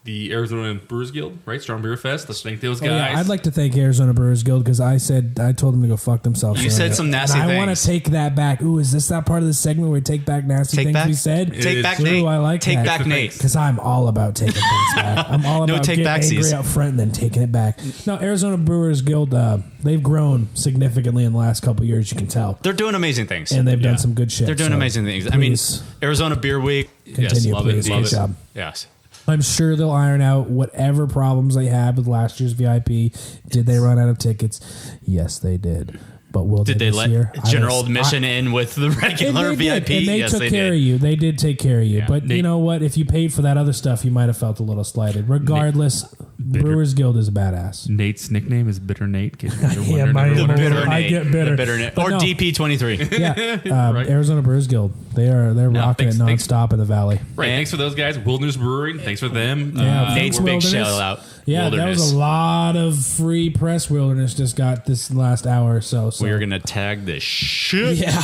The Arizona Brewers Guild, right? Strong Beer Fest. Let's thank those guys. Yeah, I'd like to thank Arizona Brewers Guild because I told them to go fuck themselves. You said some nasty and things. I want to take that back. Ooh, is this that part of the segment where we take back nasty things we said? Take back Ooh, Nate. I like Take that. back Nate. Because I'm all about taking things back. I'm all about getting angry up front and then taking it back. No, Arizona Brewers Guild, they've grown significantly in the last couple of years, you can tell. They're doing amazing things. And they've done some good shit. They're doing amazing things. I mean, Arizona Beer Week. Continue, love please. it. Good job. Yes. I'm sure they'll iron out whatever problems they had with last year's VIP. Did they run out of tickets? Yes, they did. But will Did they let general admission in with the regular VIP? And they yes, took they care did. of you. They did take care of you. Yeah. But you know what? If you paid for that other stuff, you might have felt a little slighted. Regardless, Brewers Guild is a badass. Nate's nickname is Bitter Nate. The bitter Nate. I get bitter. The bitter Nate. But Or no. DP23. Yeah, Right. Arizona Brewers Guild. They're rocking it nonstop in the valley. Right. Thanks for those guys. Wilderness Brewing. Thanks for them. Yeah, Nate's big Wilderness. shout out. Yeah, that was a lot of free press Wilderness just got this last hour or so. We are going to tag this shit. Yeah.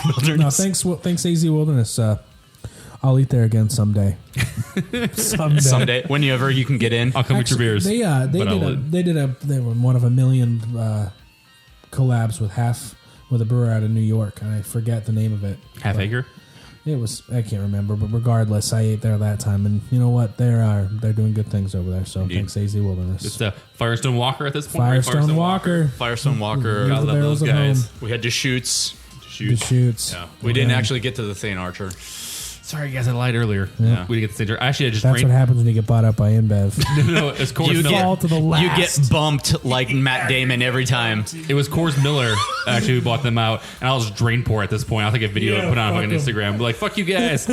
Wilderness. No, thanks AZ Wilderness. I'll eat there again someday. Someday, whenever you can get in. I'll come with your beers. They were one of a million collabs with a brewer out of New York, and I forget the name of it. Half Acre. I can't remember, but regardless, I ate there that time, and you know what? They're doing good things over there. So thanks AZ Wilderness. It's Firestone Walker at this point. Firestone Walker. Firestone Walker. Gotta love those guys. We had the shoots. The shoots. Yeah. We didn't actually get to the Thane Archer. Sorry, guys, I lied earlier. Yeah. We didn't get the center. Actually, I just That's what drank. happens when you get bought up by InBev. No, it's Coors You Miller. Fall to the last. You get bumped like Matt Damon every time. It was Coors Miller actually who bought them out, and I'll just drain pour at this point. I'll take a video and put it on fucking Instagram. Be like, "Fuck you guys,"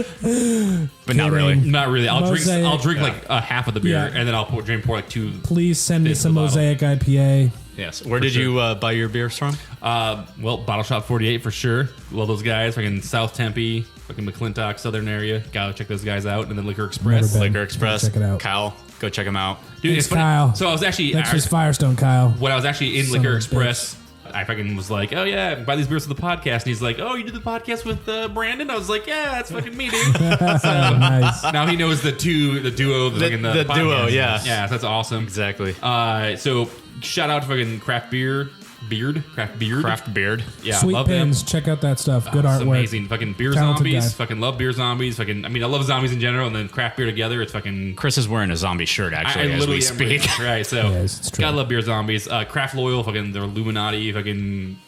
But not really. not really. I'll Mosaic. drink like a half of the beer, Yeah. and then I'll drain pour like two. Please send me Fifth some of the bottle. Mosaic IPA. Yes. Where did you buy your beers from? Well, Bottle Shop 48 for sure. Love those guys. Fucking South Tempe, fucking McClintock, Southern area. Gotta check those guys out. And then Liquor Express. Never been. Liquor Express. Check it out. Kyle, go check them out. Dude, Thanks, it's funny. Kyle. So I was actually Thanks for his Firestone, Kyle. when I was actually in Son Liquor of a Express, I fucking was like, "Oh yeah, buy these beers for the podcast." And he's like, "Oh, you did the podcast with Brandon?" I was like, "Yeah, that's fucking me, dude." Nice. Now he knows the duo, the duo, podcast. yeah. Yeah, that's awesome. Exactly. So shout out to fucking Craft Beard. Craft Beard. Yeah, Sweet love pins. them. Check out that stuff. Good It's artwork. amazing. Fucking beer Talented zombies. guy. Fucking love beer zombies. Fucking, I mean, I love zombies in general, and then craft beer together. It's fucking. Chris is wearing a zombie shirt actually as we am speak. right. So Yes, it's true. gotta love beer zombies. Craft Loyal. Fucking their Illuminati. Fucking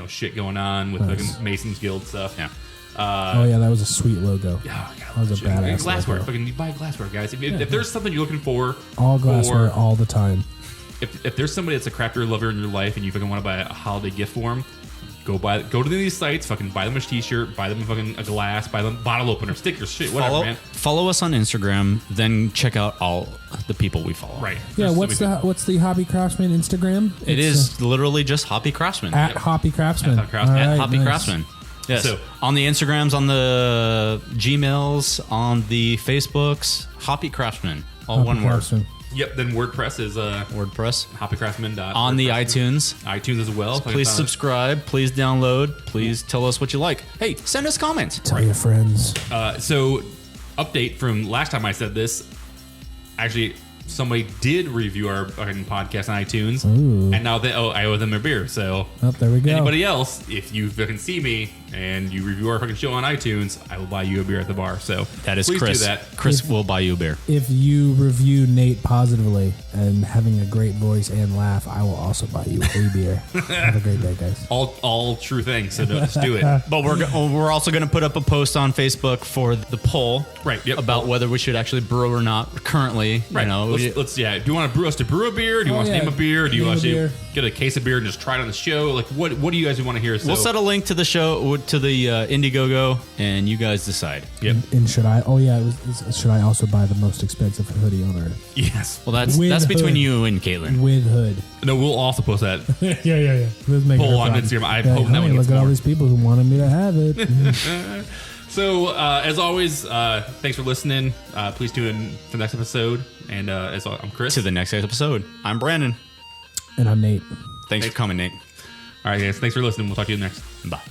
shit going on with fucking Mason's Guild stuff. Yeah. Oh yeah, that was a sweet logo. Yeah, That was a shit. badass Glassware. logo. Fucking you buy glassware, guys. If there's something you're looking for, All glassware, for- all the time. if there's somebody that's a craft beer lover in your life and you fucking want to buy a holiday gift for them, go to these sites, fucking buy them a t-shirt, buy them fucking a glass, buy them bottle opener, stickers, shit, whatever, man. Follow us on Instagram, then check out all the people we follow. Right. Yeah, There's what's the Hoppy Craftsman Instagram? It It's, is literally just Hoppy Craftsmen. at Hoppy Craftsmen. At Hoppy Craftsmen. At All right, Hoppy nice. Craftsmen. Yes. So- on the Instagrams, on the Gmails, on the Facebooks, Hoppy Craftsmen. All Hoppy one word. Craftsman. Yep. Then WordPress is WordPress. hoppycraftman. On the iTunes. iTunes as well. Please subscribe. Please download. Please tell us what you like. Hey, send us comments. Tell your friends. So, update from last time I said this. Actually, somebody did review our fucking podcast on iTunes, Ooh. and now I owe them a beer. So, Oh, there we go. anybody else, if you fucking see me and you review our fucking show on iTunes, I will buy you a beer at the bar. So That is please Chris. do that. Chris will buy you a beer. If you review Nate positively and having a great voice and laugh, I will also buy you a beer. Have a great day, guys. All true things. So just do it. But we're also going to put up a post on Facebook for the poll, Right, yep. about whether we should actually brew or not. Currently, Right. let's. Do you want to brew us to brew a beer? Do you want us to name a beer? Do you want to get a case of beer and just try it on the show? Like, what do you guys want to hear? We'll set a link to the show to the Indiegogo, and you guys decide. Yep. And should I? Oh yeah, should I also buy the most expensive hoodie on earth? Yes. Well, that's between you and Caitlin. With hood. No, we'll also post that. yeah. Let's make poll on Instagram. I hope that one look gets at all more. these people who wanted me to have it. So, as always, thanks for listening. Please tune in to the next episode. And I'm Chris. To the next episode. I'm Brandon. And I'm Nate. Thanks for coming, Nate. All right, guys. Thanks for listening. We'll talk to you next. Bye.